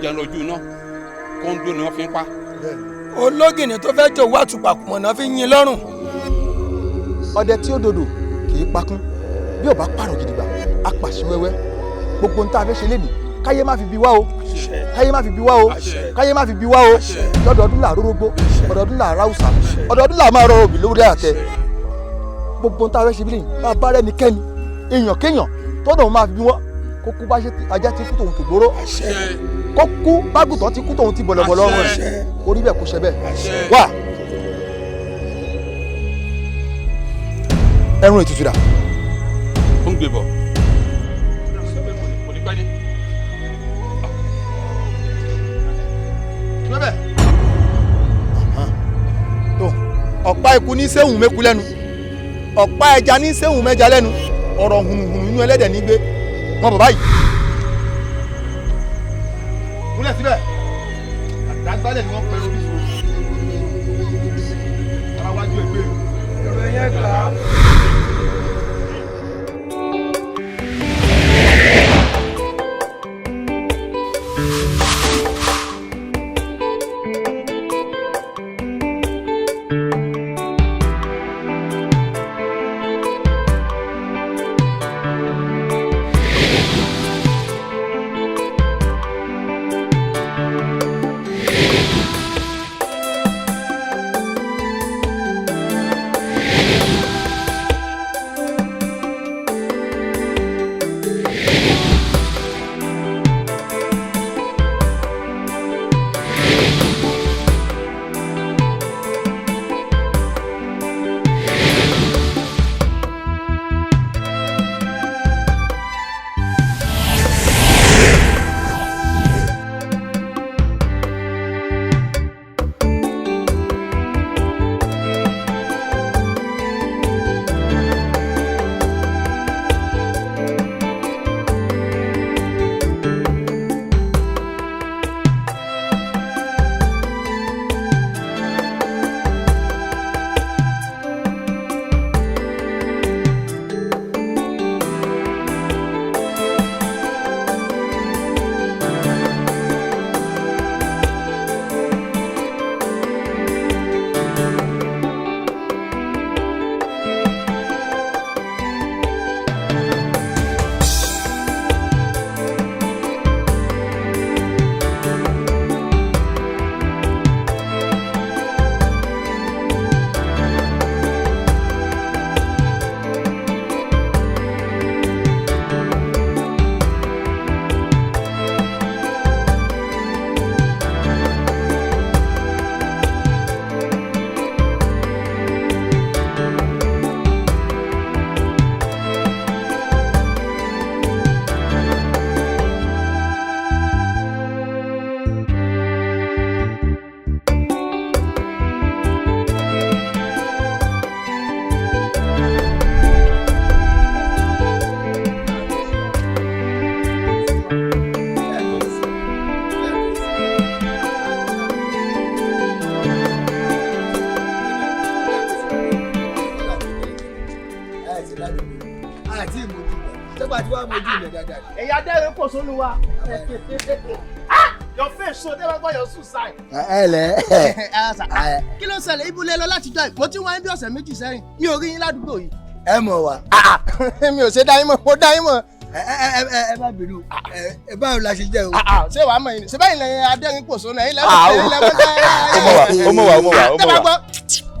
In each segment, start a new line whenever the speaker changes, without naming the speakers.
jẹun lójú náà kóńdó ni wọ́n fi ń pa.
ológìnní tó fẹ́ jòwó àtùpàkùmọ̀ náà fi yín lọ́rùn.
ọdẹ tí ó dòdò kì í pakún bí ò bá pààrọ̀ gidigba á pàṣẹ wẹ́wẹ́ gbogbo ń tá a fẹ́ ṣe lénìí káyé má fi bí wá o káyé má fi bí wá o káyé má fi bí wá o lọ́dọọdún là rórógbó ọdọọdún là ráùsà ọdọọdún là máa rọ òbí lórí àtẹ gbogbo ń tá a fẹ́ ṣe lénìí bá a bá rẹ́ni kẹ́ni èèyàn kéèyàn tọ́dọ̀ máa fi bí wọ́n kó kú bá ṣe ajá ti kú tòun tó gbóró kó kú bágùtàn ti kú tòun ti bọ̀lọ̀bọ̀lọ̀ ọmọ ẹ̀ orí bẹ́ẹ̀ kó ṣe bẹ́ẹ̀ wá ẹrun ètùtù dà.
ó ń gbé bọ̀.
ọ̀pá ikú ní sẹ́hùn mẹ́kú lẹ́nu ọ̀pá ẹja ní sẹ́hùn mẹ́ja lẹ́nu ọ̀rọ̀ hùnùhùnù inú ẹlẹ́dẹ̀ ní gbé wọn bàbá yìí. múlẹ̀ síbẹ̀ àdágbálẹ̀ ni wọ́n pẹ̀lú oríṣiríṣi ara wájú ẹgbẹ́ ẹ̀rọ ẹ̀yẹ gbà á.
ẹ̀yà dẹ́rẹ́ kò sólú wa. Your face show never go your suicide. Kí ló ṣẹlẹ̀ ibùlé lọ láti jọ ìpò tí wọ́n ń bí ọ̀sẹ̀ méjì sẹ́yìn mi ò rí yín ládùúgbò yìí.
ẹ mọ̀ wá.
Mi ò ṣe dá yín mọ̀ mo dá yín mọ̀.
ẹ má bínú ẹ báwo la ṣe jẹ o.
Ṣé wàá mọ̀ yín ni ṣé báyìí lẹ́yìn adẹ́rìn pò sónà yín lẹ́wọ̀n
ó mọ̀ wá.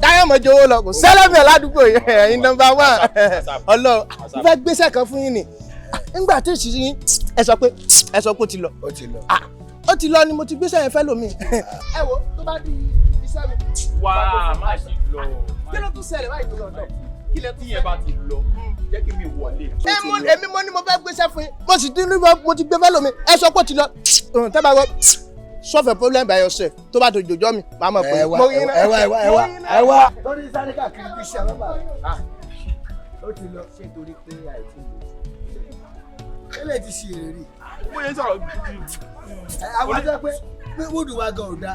Dáyọ̀mọ̀ jowó lọ kò sẹ́lẹ̀mẹ̀ ládùúgbò yìí ẹ̀yin nọ́mbà 1 Ọlọ́run mo fẹ́ gbéṣẹ́ kan fún yín ni nígbà tí ìṣirí yín ẹ sọ pé ó ti lọ. Ó ti lọ ni mo ti gbéṣẹ́ yẹn fẹ́ lómi. Ẹ wo tó bá di iṣẹ́ mi.
wá má ṣe lọ.
Kí ló tún ṣẹlẹ̀ báyìí tó lọ náà?
kí lẹ tí yẹn bá ti lọ jẹ́ kí mi wọlé.
Èmi mo ní mo fẹ́ gbéṣẹ́ fún yín mo sì dín ní mo ti gbé fẹ́ lómi ẹ sọ pé ó ti lọ. Tẹ́ bá wọ solve a problem by yourself tó bá tó jòjọ́ mi màá mọ̀ pé mo rí iná.
ẹ wá. lórí sáré káàkiri bí iṣẹ́ àwọn bàbá ó ti lọ ṣé torí pé àìsí ìlú ilé ti ṣe èrè rí.
wọ́n yẹn sọ̀rọ̀
àwọn ọjọ́ pé wúdù wa gan ò dá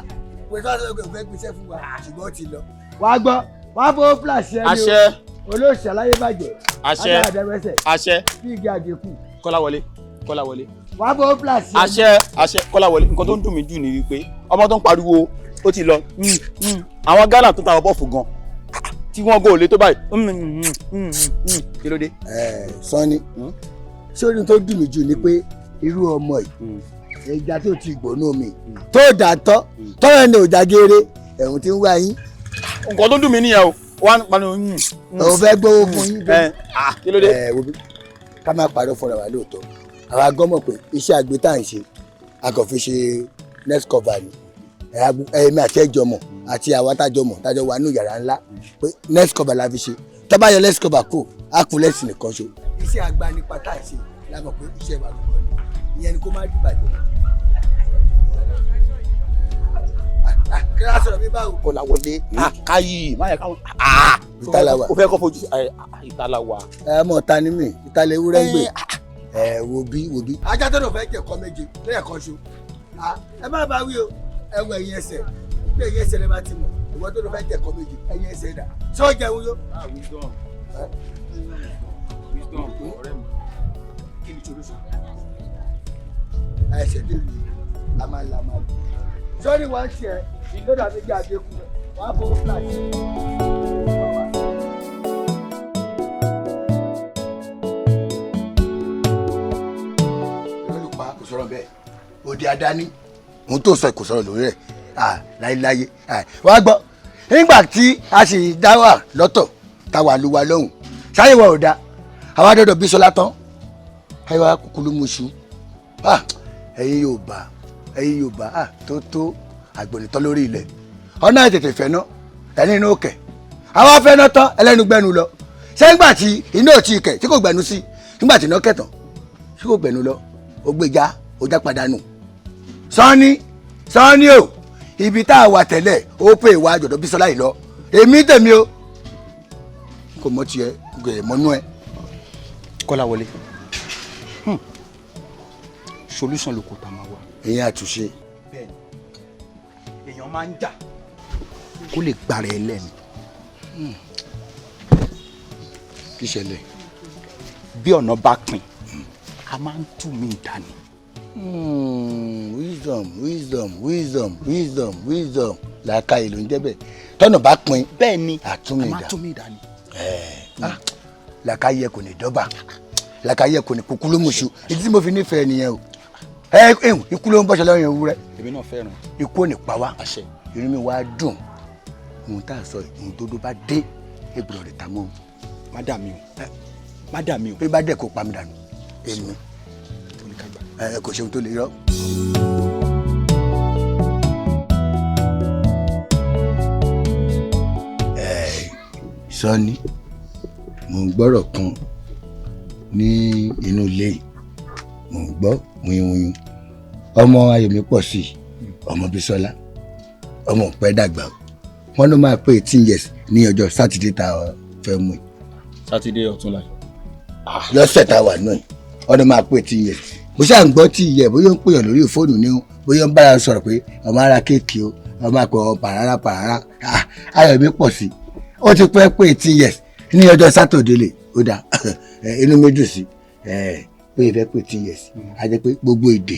pẹ̀lú àwọn ọjọ́ pé gbèsè fún wa ṣùgbọ́n ó ti lọ. wàá gbọ́ wàá fọwọ́ fúláṣí ẹni o olóòṣì aláyébàjẹ́
àṣẹ
àdàbẹ̀sẹ̀
àṣẹ
bí igi àgékù.
Kọ́láwọlé
wàá bọ́ plus.
àṣẹ Kọ́láwọlé nǹkan tó ń dùn mí jù ni wípé ọmọ tó ń pariwo ó ti lọ àwọn Ghana tó ta ọbọ̀ fún gan tí wọ́n gò lé tó báyìí kí ló dé.
Sanni sórí tó dùn mí jù ni pé irú ọmọ yìí ẹja tó ti gbóná mi tó dàtọ́ tọ́rọ̀ ní òjà geere ẹ̀hún tí ń wá yín.
nǹkan tó dùn mí nìyẹn o wọ́n á panu.
òun fẹ́ gbówó fún yín.
kí ló dé.
ká má parọ́ fúnra wa lóòótọ́ àwa gan mọ̀ pé iṣẹ́ àgbẹ̀ tá à ń ṣe a kò fi ṣe next cover ni ẹ̀mí àti ẹ̀jọ̀ mọ̀ àti àwa tájọ mọ̀ tájọ wà ní yàrá ńlá pé next cover la fi ṣe tọ́ba yọ next cover kù á kú lẹ́sìn nìkan ṣo. iṣẹ́ àgbà ní pátá ṣe la mọ̀ pé iṣẹ́ wa lọ́wọ́ ni ìyẹn ni kó má dìbàjẹ́. kíláàsì rẹ̀ bí báwo.
Kọ́láwọlé káyì má yẹ káwọn.
ìtàláwà
o fẹ́ kọ́ fojú ìtàláwà.
mọ̀ ta ni mí ìtàlẹ̀ ewúrẹ́ ń gbé wo bí. ajá tó lọ fẹ́ jẹ̀kọ́ méje lẹ́ẹ̀kan ṣo ẹ má bá wí o ẹ wọ ẹ̀yìn ẹsẹ̀ bí ẹ̀yìn ẹsẹ̀ rẹ bá ti mọ̀ ìwọ tó lọ fẹ́ jẹ̀kọ́ méje ẹ̀yìn ẹsẹ̀ dà ṣé ó jẹun yó.
wisdom ọ̀rẹ́ mi kí ni solution.
àìsè dé lu àmàlà sọ́ni wọ́n ti ẹ̀ lọ́dà méjì àdékù wọ́n á fowó flat. olùpa kò sọ̀rọ̀ bẹ́ẹ̀ òde àdáni òun tó sọ kò sọ̀rọ̀ lórí rẹ̀ láéláyé wọ́n á gbọ́ nígbà tí a sì dá wà lọ́tọ̀ táwa lu wa lọ́hùn sáyẹ̀wò ọ̀dà àwọn adọ́dọ̀ Bisola tán ayọ̀ kúkúrú muṣu ẹ̀yin Yorùbá tó àgbònítọ́ lórí ilẹ̀ ọ̀nà ètètè fẹ́ná ẹni inú òkè àwọn afẹ́ná tán ẹlẹ́nu gbẹ́nu lọ ṣé nígbà tí iná ò tí kẹ̀ tí kò gbẹ́nu sí nígbà tí iná kẹ̀tàn tí kò gbẹ́nu lọ ó gbéjà ó já padànù. Sanni o ibi tá a wà tẹ́lẹ̀ ó pè wá àjọ̀dọ̀ Bisola yìí lọ èmi tèmi o kò mọ tiẹ̀ kò yẹ mọ́nú ẹ.
Kọ́láwọlé solution ló kó tá a máa wá.
èyàn àtúnṣe.
bẹ́ẹ̀ni èèyàn máa ń jà kó lè gbára ẹ lẹ́nu.
kí ṣẹlẹ̀.
bí ọ̀nà bá pin a máa ń tú mi dání. wisdom làákà ìlú ń jẹ́bẹ̀ tọ́nà bá pin. bẹ́ẹ̀ ni
àtúnmí
a máa tú mi dání.
làákà yẹ kò ní dọ́bà làákà yẹ kò ní kúkú ló mùsù ìdí tí mo fi nífẹ̀ẹ́ nìyẹn o. ikú ló ń bọ́ṣọ lọ́rùn ewúrẹ́.
èmi náà fẹ́ràn.
ikú ò ní pa wá.
àṣẹ.
inú mi wá dùn ohun tá a sọ ohun tó dó bá dé egbòrò rẹ̀ ta mọ́.
má dà mí o.
bí bá dẹ̀ kó pa mi dànù èmi kò ṣe ohun tó lè rọ. Sanni mo ń gbọ́rọ̀ kan ní inú ilé yìí mo ń gbọ́ wíwíwí ọmọ Ayọ̀mí pọ̀ sí i ọmọ Bisola ọmọ pẹ́ dàgbà wọn ló máa pé 18 years ní ọjọ́ sátidé tá a fẹ́ mú i.
sátidé ọ̀túnla.
lọ́sẹ̀ tá a wà náà wọn ló máa pé 18 years mo ṣáà ń gbọ́ tí ìyẹ̀ bóyá ń pèèyàn lórí fóònù ni o bóyá ń bára sọ̀rọ̀ pé ọmọ ara kéèkì o ọmọ àpò pàràrà Ayọ̀mí pọ̀ sí i ó ti pẹ́ pé 18 years ní ọjọ́ sátọ̀dé lè ó dà inú mi dùn sí pé ìfẹ́ pé 18 years a jẹ́ pé gbogbo èdè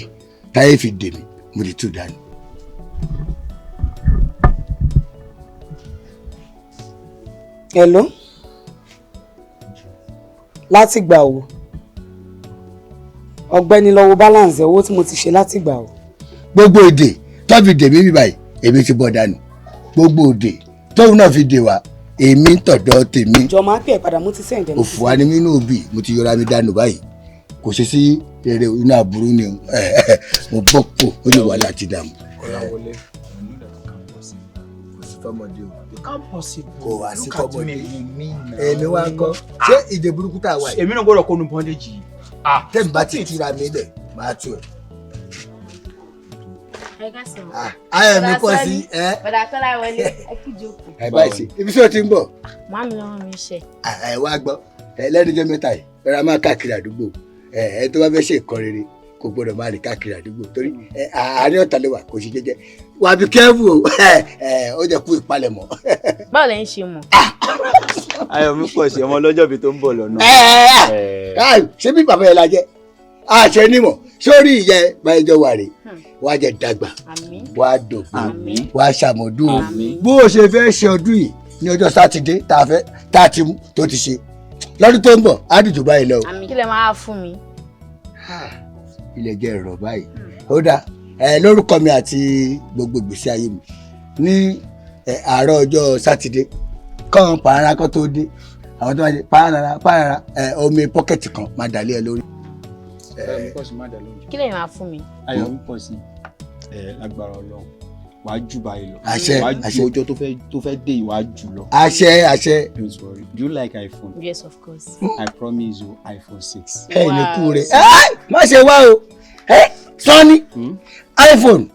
táyé fi dè mí mo ti tú dání.
Hello? Láti gbà wo? Ọ̀gbẹ́ni lọ wo balance owó tí mo ti ṣe láti gbà wo.
Gbogbo èdè tó fi dè mí bí báyìí èmi ti bọ́ dànù gbogbo èdè tóun náà fi dè wá èmi ń tọ̀dọ̀ tèmi.
Jọ máa pè é padà mo ti sẹ́ǹdẹ̀.
Òfò wa ni mí nínú òbí mo ti yọra mi dànù báyìí kò ṣe sí rere iná àbúrú ni mo bọ́ pò ó lè wà láti dààmú.
Kọ́láwọlé
kò wá sí fọmọdé èmi wá ń kọ́ ṣé ìdè burúkú tá a wà yìí.
èmi náà gbọ́dọ̀ kónú bọ́ndéjì yìí.
tẹ́mi bá ti túra mi lẹ̀ máa tú ẹ̀. Ayọ̀mí pọ̀ sí ẹ́.
Bọ̀dà Kọ́láwọlé ẹ kú jókòó.
ẹ báyìí sí ibi tí o ti ń bọ̀.
Màmí lọ́wọ́ mi ṣe.
ẹ wá gbọ́ lẹ́nu jẹ́ mẹ́ta yìí rárá máa káàkiri àdúgbò ẹ tó bá fẹ́ ṣe nǹkan rere kò gbọ́dọ̀ máa rìn káàkiri àdúgbò torí àárín ọ̀tá lè wà kò sí jẹ́jẹ́ wà á bí kẹ́fù o ó jẹ́ kú ìpalẹ̀mọ́.
Báwo lẹ ń ṣe mọ̀?
Ayọ̀mí pọ̀ sí ọmọ ọlọ́jọ́ bíi tó ń bọ̀ lọ́nà.
ṣé bí bàbá yẹn la jẹ́
àṣẹ nímọ̀ sórí ìyẹn máa wà rè wàá jẹ dàgbà wàá dògbò wàá ṣàmọ̀dún bó o ṣe fẹ́ ṣe ọdún yìí ní ọjọ́ sátidé tá a ti mú tó ti ṣe lọ́dún tó ń bọ̀ á dùn jù báyìí lọ.
Kí lẹ máa fún mi?
ilẹ̀ jẹ́ ẹ̀rọ báyìí ó dáa lórúkọ mi àti gbogbo ìgbésí ayé mi ní àárọ̀ ọjọ́ sátidé kàn pààrà kan tó dé àwọn tó máa ṣe pààrà omi pọ́kẹ́tì kan máa dà lé ẹ lórí.
Kí lẹ máa fún mi?
ayọ̀ ń pọ̀ sí lágbára Ọlọ́run wàá jù báyìí lọ.
àṣẹ
wàá ju ọjọ́ tó fẹ́ dé yìí wàá jù lọ.
àṣẹ.
Don't worry. Do you like iPhone?
Yes, of course.
I promise you iPhone 6.
ẹ ní kú rẹ má ṣe wá o sọ́ni iPhone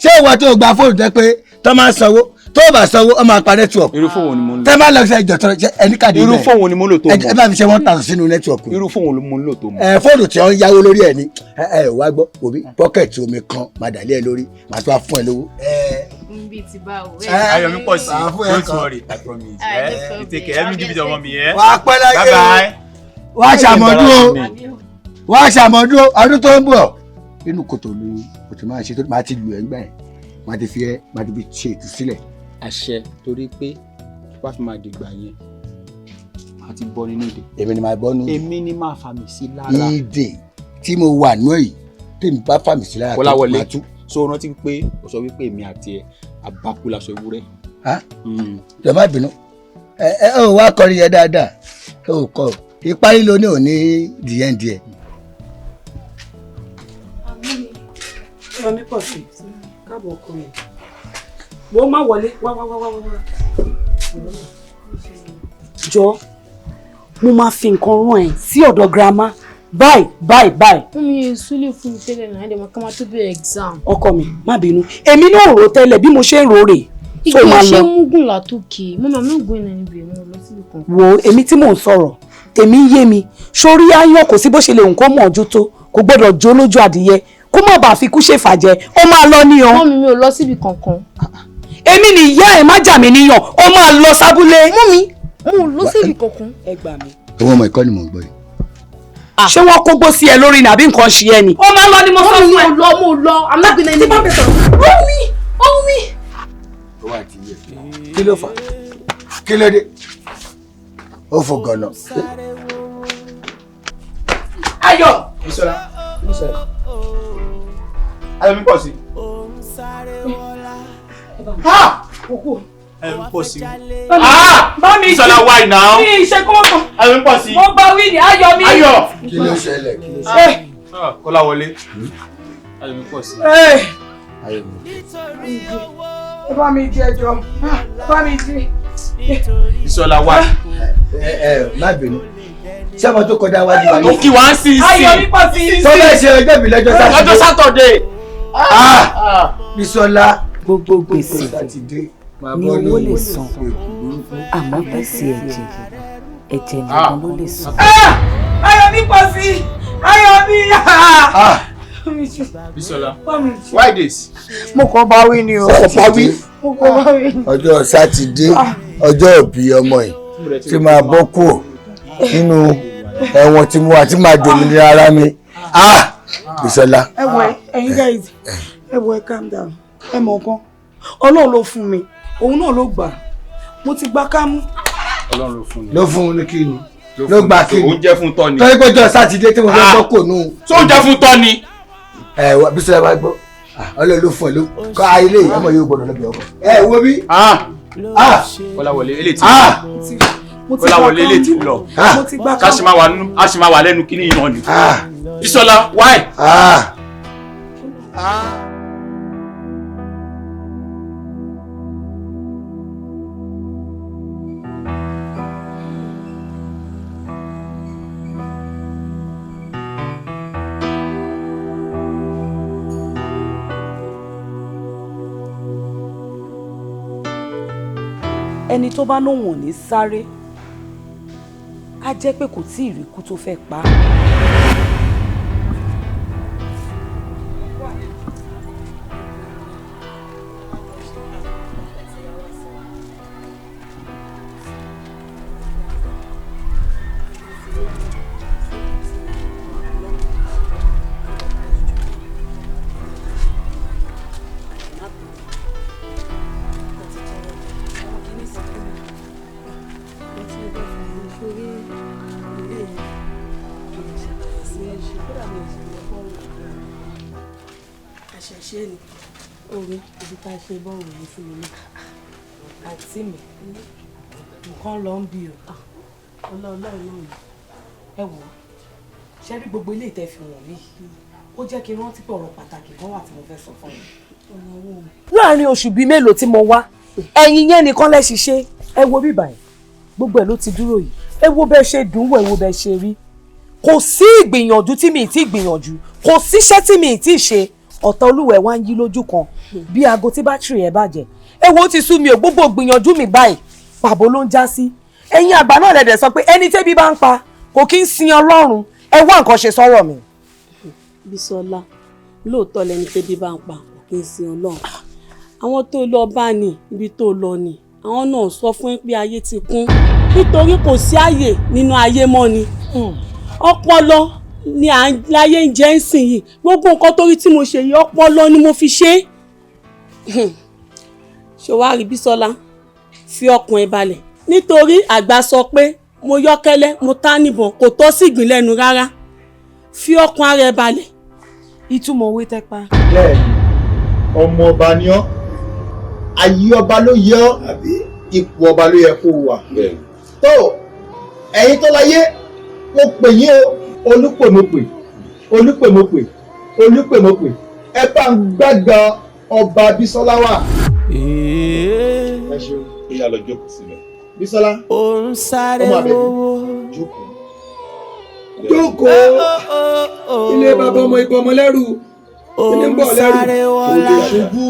ṣé ìwà tó gba fóònù jẹ́ pé tó máa ń sanwó tó bá sanwó ọ máa pa network.
irú fóònù ni mo ń lò.
tẹ́ bá lọ sí ẹjọ́ tó ẹni kàdé
irú fóònù ni mo ń lò tó mọ̀.
ẹ bá mi ṣe 1,000 sínú network.
irú fóònù ni mo ń lò tó mọ̀.
fóònù tí wọ́n yáwó lórí ẹ̀ ni wá gbọ́ òbí pọ́kẹ̀tì omi kan máa dà lé ẹ lórí màá tó wá fún ẹ lówó.
Bí ti bá o.
ayọ̀ mi pọ̀ sí don't worry I promise. Take care every day ọmọ mi yẹn.
wà á pẹ́ láyé
bye bye.
wà á ṣàmọ́dún o ọdún tó ń bọ̀ inú kòtò ni o ti máa ṣe tó máa ti lù ẹ́ gbà ẹ̀ máa ti fi ṣe ìtúsílẹ̀.
àṣẹ torí pé wàá fi máa dìgbà yẹn máa ti bọ́ nínú ìdè.
èmi ni màá bọ́ nínú.
èmi ni máa fà mí sí lára.
ìdè tí mo wà nú èyí tèmi bá fà mí sí lára
tó máa tú. so rántí pé o sọ wípé èmi àti ẹ àbákú laṣọ ewúrẹ́.
jọ má bínú ẹ ò wá kọrin yẹn dáadáa ò kọ ìparí ló ní òní díẹ̀díẹ̀.
ọ̀rọ̀ mi pọ̀ sí káàbọ̀ ọkọ rẹ̀ wọ́n má wọlé wá. jọ mo máa fi nǹkan rán ẹ sí ọ̀dọ̀ girama báyìí.
Mi ò súlẹ̀ fún mi tẹ́lẹ̀ náà ẹ̀dẹ̀ mọ̀ ká máa tó bẹ̀rẹ̀ exam.
ọkọ mi má bínú èmi náà rò tẹ́lẹ̀ bí mo ṣe ń rò rè.
ìgbà ṣe ń gùn látòkè mo máa ń gùn ìnà níbi èmi lọ síbi kan.
wo èmi tí mò ń sọ̀rọ̀ tèmi yé mi sórí ayọ̀ kò sí bó ṣe lè nǹkan mọ̀ ojú tó kò gbọ́dọ̀ jó lójú adìyẹ kó má bàa fi kú ṣèfàjẹ ó máa lọ ní ọ.
mọ́ mi ò lọ síbi kankan.
èmi ni ìyá ẹ̀ má jà mí níyàn ó máa lọ sábúlé.
mọ́ mi mo ò lọ síbi kankan.
ẹ gbà mí.
owó ọmọ ìkọ́ ni mò ń gbọ́ yìí.
ṣé wọ́n kógbó sí ẹ lórí ni àbí nǹkan ṣe ẹ ni. ó máa lọ ni mo sọ fún ẹ.
mo lọ I'm not gonna.
tí bá bẹ sọ̀rọ̀.
omi.
ó wà tí yẹ kí ló fà kí ló dé ó fò gànà.
ayọ̀.
Bisola ayọ̀ mi pọ̀ sí. ayọ̀ mi pọ̀ sí.
bá mi
Bisola why now.
ní iṣẹ́ kọ́kọ́.
ayọ̀ mi pọ̀ sí.
mo bá wí ni ayọ̀ mi.
ayọ̀.
kí ló ṣẹlẹ̀.
Kọ́láwọlé ayọ̀ mi pọ̀ sí.
ayọ̀ mi.
bá mi di ẹjọ́ bá mi di.
Bisola why.
má bínú ṣé ọmọ tó kọjá wájú wa ní.
mo kí wá sí i.
ayọ̀ mi pọ̀ sí.
tó bẹ́ẹ̀ ṣe ọjọ́ ìbí lọ́jọ́
Sátọ̀dé.
Bisola
gbogbo gbèsè
sátidé
ni owó lè san àmọ́ gbèsè ẹ̀jẹ̀ nìkan ló lè san. ayọ̀ mi pọ̀ sí ayọ̀ mi.
Bisola why this.
mo kàn bá wí ni o.
ọkọ̀ pàwí
mo kàn bá wí ni.
ọjọ́ sátidé ọjọ́ ìbí ọmọ yìí tí máa bọ́ kúrò nínú ẹ̀wọ̀n tí mo wà tí máa dòmìnira ara mi. Bisola.
ẹ wọ ẹ̀yin guys ẹ wọ ẹ calm down ẹ mọ̀ kan Ọlọ́run ló fún mi òun náà ló gbà mo ti gbà kámú.
Ọlọ́run ló fún ni.
ló fún un ní kí ni ló gbà kí ni.
oúnjẹ fún tọ́ ni.
tọ́jú pé ọjọ́ sátidé tí mo fẹ́ bọ́ kò nù.
tó oúnjẹ fún tọ́ ni.
Bisola wá gbọ́ Ọlọ́run ló fún ẹ ló kọ́ ayélé ọmọ yóò gbọ́dọ̀ lọ́bẹ̀ ọkọ̀. wo bí.
Kọ́láwọlé ilé tí Kọ́láwọlé ilé tí lọ. ká sì máa wà lẹ́nu kíní iná ni. Bisola why.
ẹni tó bá lóun ò ní sáré á jẹ́ pé kò tí ì rí ikú tó fẹ́ pa á.
àṣẹṣe ni orí ibi tá a ṣe bọ́ọ̀rù ní fún mi náà. Àǹtí mi nǹkan lọ ń bí o ọlọ́ọ̀lọ́ọ̀ náà ni ẹ wò ó ṣé rí gbogbo ilé ìtẹ́ fi wọ̀n mí ó jẹ́ kí n rántí pé ọ̀rọ̀ pàtàkì kan wà tí mo fẹ́ sọ fún yín. Láàárín oṣù bíi mélòó tí mo wá ẹ̀yin yẹn nìkan lẹ́ ṣiṣẹ́ ẹ wo bíbà yìí gbogbo ẹ̀ ló ti dúró yìí ẹ wo bẹ́ẹ̀ ṣe dùn wò ẹ wo bẹ́ẹ̀ ṣe rí kò sí ìgbìyànjú tí mi ì tí gbìyànjú kò síṣẹ́ tí mi ì tí ṣe ọ̀tá olúwẹ̀ wá ń yí lójú kan bí aago tí bátìrì ẹ̀ bàjẹ́ èwo ti sú mi ò gbogbo gbìyànjú mi báyìí pàbó ló ń já sí ẹ̀yin àgbà náà lẹ̀dẹ̀ sọ pé ẹni tẹ́bí bá ń pa kò kí ń sin Ọlọ́run ẹ wá nǹkan ṣe sọ́rọ̀ mi. Bísọ́lá lóòótọ́ lẹni tẹ́bí bá ń pa kò kí ń sin Ọlọ́run àwọn tó lọ bá ní ibi tó lọ ní àwọn náà sọ fún pé ayé ti kún nítorí kò sí àyè nínú ayé mọ́ ni ọpọlọ ni láyé ń jẹ́ ń sìn yìí gbogbo nǹkan torí tí mo ṣe yìí ọpọlọ ni mo fi ṣe ṣòwárí Bísọ́lá fi ọkàn ẹ balẹ̀ nítorí àgbà sọ pé mo yọ́kẹ́lẹ́ mo tá níbọn kò tọ́ sí ìgbín lẹ́nu rárá fi ọkàn ara ẹ balẹ̀. Ìtumọ̀ òwe tẹ́pa.
bẹ́ẹ̀ni ọmọ ọba ni ọ́ ayé ọba ló yẹ ọ́ ipò ọba ló yẹ kó wà. tó ẹ̀yin tó láyé mo pè yín o olúpèmọpè olúpèmọpè olúpèmọpè ẹ bá ń gbàgbà ọba Bísọ́lá wà. ẹ ṣeun.
ìyá lọ jókòó sílẹ̀.
Bísọ́lá ọmọ Àbẹ̀bí jókòó.
jókòó ilé bàbá ọmọ ikọ̀ ọmọ lẹ́rù ilé ń bọ̀ lẹ́rù.
kò lè ṣubú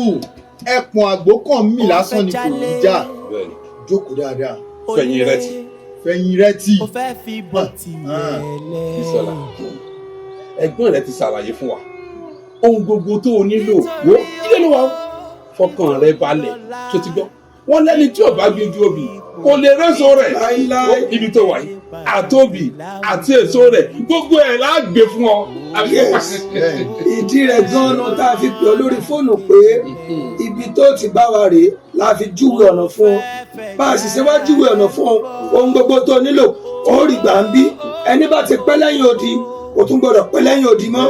ẹpọ̀n àgbo kan mì lásán ni kò ní já. jókòó dáadáa.
fẹ̀yìn rẹ tì.
fẹ̀yìn rẹ tì.
Bísọ́lá ẹ̀gbọ́n rẹ ti ṣàlàyé fún wa ohun gbogbo tó o nílò wo ilé ló wà ó fọkàn rẹ balẹ̀ tó ti gbọ́ wọ́n lẹ́ni tí ò bá gbójú obì kò lè rẹ́sọ rẹ̀ ibi tó wà yìí àtòbí àti èso rẹ̀ gbogbo ẹ̀ la gbé fún ọ.
ìdí rẹ̀ gan-an tá a fi pè ọ́ lórí fóònù pé ibi tó ti bá wa rèé la fi júwe ọ̀nà fún ọ bá a sì ṣe wá júwe ọ̀nà fún ọ ohun gbogbo tó nílò ó rí gbà ń bí ẹni bá ti pẹ́ lẹ́yìn odi kò tún gbọ́dọ̀ pẹ́ lẹ́yìn odi mọ́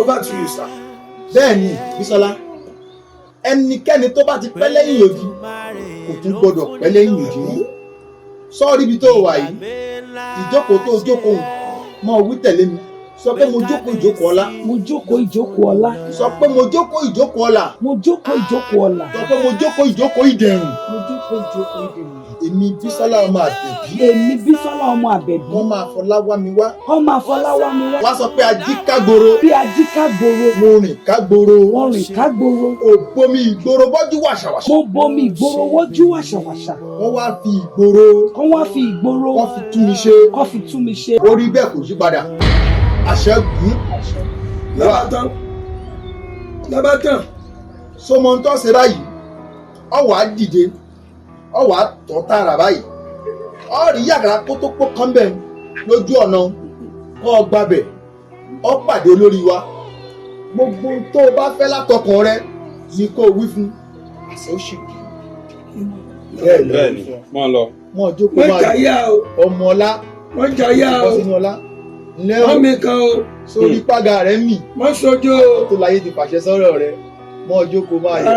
over to you sir.
bẹ́ẹ̀ni Bísọ́lá ẹnikẹ́ni tó bá ti pẹ́ lẹ́yìn odi kò tún gbọ́dọ̀ pẹ́ lẹ́yìn odi mọ́ sọ́ọ́rí ibi tó wà yìí ìjókòó tó jókòó mọ́ wí tẹ̀lé mi sọ pé mo jókòó ìjókòó ọlá.
mo jókòó ìjókòó ọlá.
sọ pé mo jókòó ìjókòó ọlá.
mo jókòó ìjókòó ọlá.
sọ pé mo jókòó ìjókòó ìdẹ̀rùn.
mo jókòó ìjókòó ìdẹ̀rùn.
èmi Bísọ́lá ọmọ Àbẹ̀bí.
èmi Bísọ́lá ọmọ Àbẹ̀bí.
wọ́n máa fọlá wá mi wá.
wọ́n máa fọlá wá mi wá.
wá sọ pé ají kágboro.
bí ají kágboro.
mo rìn kágboro.
wọ́n rìn kágboro.
ò bomi ìgboro bọ́jú wàṣàwàṣà.
mo bomi ìgboro wọ́jú wàṣàwàṣà.
wọ́n wá fi ìgboro.
wọ́n wá fi ìgboro.
wọ́n fi tú mi ṣe.
wọ́n fi tú mi ṣe.
orí bẹ́ẹ̀ kò yí padà. àṣẹ gùn.
lábàtàn.
sọmọ ń tọ́ ṣe báyìí ọwọ́ á dìde ọwọ́ á tọ́ tààrà báyìí ọ rí yàrá kótópó kan bẹ̀ lójú ọ̀nà kọ́ ọ gbàbẹ̀ ọ pàdé olórí wa gbogbo tó o bá fẹ́ látọkàn rẹ ni kó o wí fún àṣẹ ó ṣì kú.
bẹ́ẹ̀ni mọ lọ.
mọ jókòó máa yọ ọmọ ọlá
wọ́n jayá o
sínú ọlá
wọ́n mi kan o
sórí pàgà rẹ mì
wọ́n sojú o
tó láyé ti pàṣẹ sọ́rọ̀ rẹ mọ jókòó máa yọ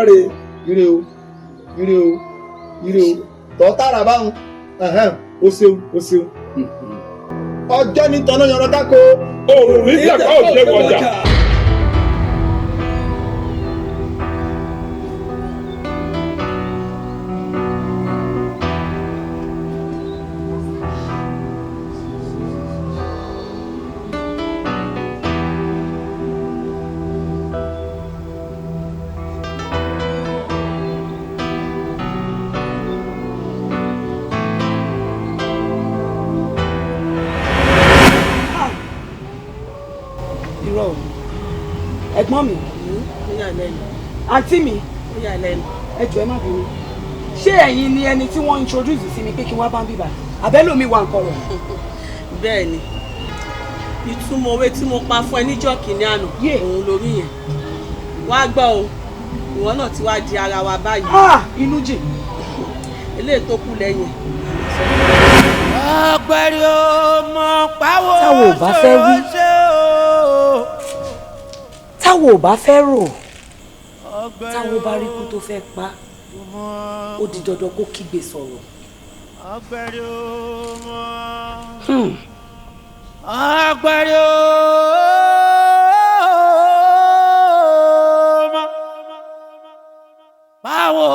ire o ire o ire o tọ́ tààrà báwọn o ṣeun o ṣeun ọjọ́ ní tọ́nà yọrọ dáko
òòrùn ní ìjàpá òṣè wọjà.
ẹ̀gbọ́n mi àǹtí mi ẹ jọ̀ọ́ ẹ má bínú ṣé ẹ̀yin ni ẹni tí wọ́n introduce sí mi pé kí wọ́n bá ń bíbà àbẹ́lòmí wà nǹkan rẹ̀.
bẹ́ẹ̀ ni ìtumọ̀ òwe tí mo pa fún ẹ níjọ́ kìíní àná òun lórí yẹn wá gbọ́ o ìwọ náà ti wá di ara wa báyìí.
inú jìn.
eléyìí tó kù lẹ́yìn.
ọgbẹ́rì ó mọ pàwọ́
táwo ò bá fẹ́ wí táwo ò bá fẹ́ rò
táwọn bá rí ikú tó fẹ́ pa ó di dandan kó kígbe sọ̀rọ̀.
báwo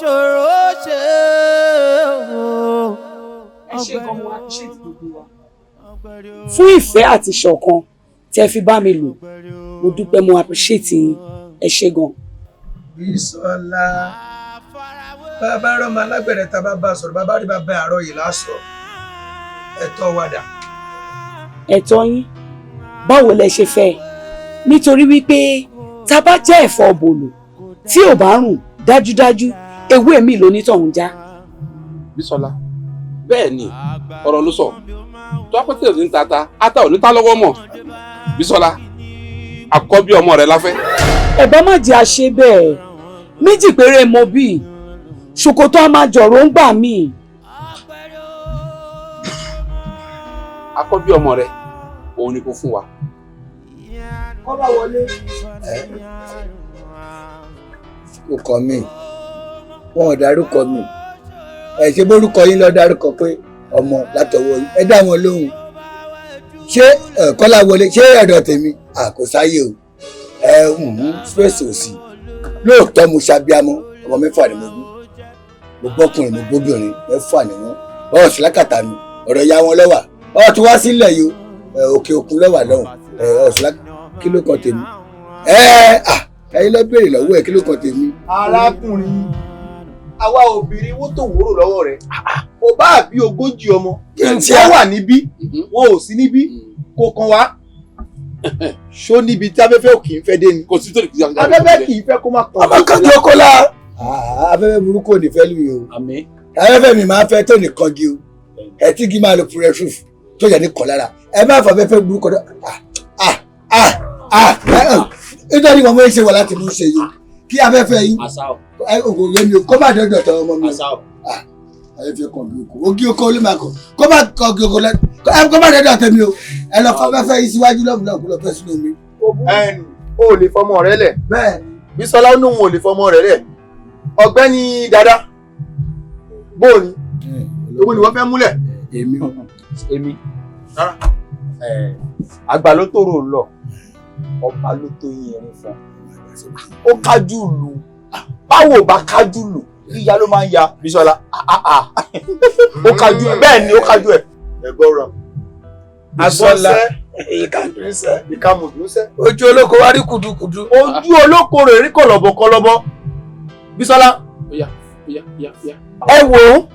ṣòro ṣe o.
ẹ ṣe gan mo appreciate gbogbo wa fún ìfẹ́ àti ṣọ̀kan tẹ́ fi bá mi lò mo dúpẹ́ mo appreciate yín ẹ ṣe gan.
Bisola bàbá rọmọ alágbẹ̀rẹ̀ tá a bá bá sọ̀rọ̀ bàbá rí bàbá àárọ̀ yìí lásọ ẹ̀tọ́ wàdà.
ẹ̀tọ́ yín báwo lẹ ṣe fẹ́ nítorí wípé tá a bá jẹ́ ẹ̀fọ́ bòlò tí ò bá rùn dájúdájú ewé mi ló ní tọ̀hún já.
Bisola bẹ́ẹ̀ ni ọ̀rọ̀ ló sọ tó apẹ́tẹ̀ ní tata ata ò ní ta lọ́wọ́ mọ̀ Bisola àkọ́bí ọmọ rẹ̀ láfẹ́.
ẹ bá má jẹ́ àṣẹ bẹ́ẹ̀ méjì péré mo bí ṣòkòtò a máa jọ̀rọ̀ ń gbà mí.
àkọ́bí ọmọ rẹ̀ òun ni kò fún wa.
kọ́lá wọlé.
ó kọ mí wọn ò dárúkọ mi ẹ ṣe bórúkọ yín lọ dárúkọ pé ọmọ látọwọ́ yín ẹ dá wọn lóhùn ṣé kọ́lá wọlé ṣé ẹ̀dọ̀ tèmi kò sáyé o space ò sí lóòótọ́ mo ṣàbíamọ́ ọmọ mẹ́fà ni mo bí mo bọ́kùnrin mo bóbìnrin mẹ́fà ni wọ́n ọ̀rọ̀ sí lákàtà mi ọ̀rọ̀ ya wọn lọ́wà ọ̀rọ̀ tí wá sílẹ̀ yìí òkè òkun lọ́wà lọ́hùn ọ̀rọ̀ sí lákàtà kí ló kan tèmi ẹ̀yin lọ béèrè lọ́wọ́ ẹ̀ kí ló kan tèmi.
arákùnrin àwa obìnrin wó tó wúrò lọ́wọ́ rẹ̀ ó bá bí 40 ọmọ wọ́n wà níbí wọn ò sí níbí kò kàn wá ṣó níbi tí afẹ́fẹ́ ò kì í fẹ́ dé ni
kò sí tó lè kí
afẹ́fẹ́ kì í fẹ́ kó má kàn.
ọmọ kanjú ọkọ la afẹ́fẹ́ burúkú ò ní fẹ́ lù yìí o afẹ́fẹ́ mi máa ń fẹ́ tó nìkan gi o ẹ tí kì í máa lo purefuf tó yẹ ní kàn lára ẹ má fọ afẹ́fẹ́ burúkú dọ nítorí wọn mọ ṣe wà láti mú ṣe yìí kí afẹ́fẹ́ yìí ògùn mi kó má dọ́dọ̀ tọ́ ọmọ mi afẹ́fẹ́ kan bí oko ogi oko olú máa kọ kó má kọ ogi oko lẹ kó má dọ́dọ̀ tẹ̀mí o ẹ lọ fọ afẹ́fẹ́ yìí síwájú lọ́mùlọ́mù lọ fẹ́ sínú mi.
o ò lè fọmọ rẹ lẹ̀
bẹ́ẹ̀
Bisola ní òun ò lè fọmọ rẹ lẹ̀ ọ̀gbẹ́ni dada bóòni owó ni wọ́n fẹ́ múlẹ̀.
èmi àgbà ló tóró lọ ọba ló tó yin ẹrin fún ó kájú lù báwo bá kájú lù ìyá ló máa ń ya Bisola ó kájú ẹ bẹ́ẹ̀ ni ó kájú ẹ.
ẹgbọ́rọ̀
Bisola
ìkàmùdúnsẹ́
ojú olóko wá rí kùdùkùdù.
ojú olóko rẹ̀ rí kọ̀lọ̀bọ̀ kọlọ́bọ̀ Bisola.
ẹ wò ó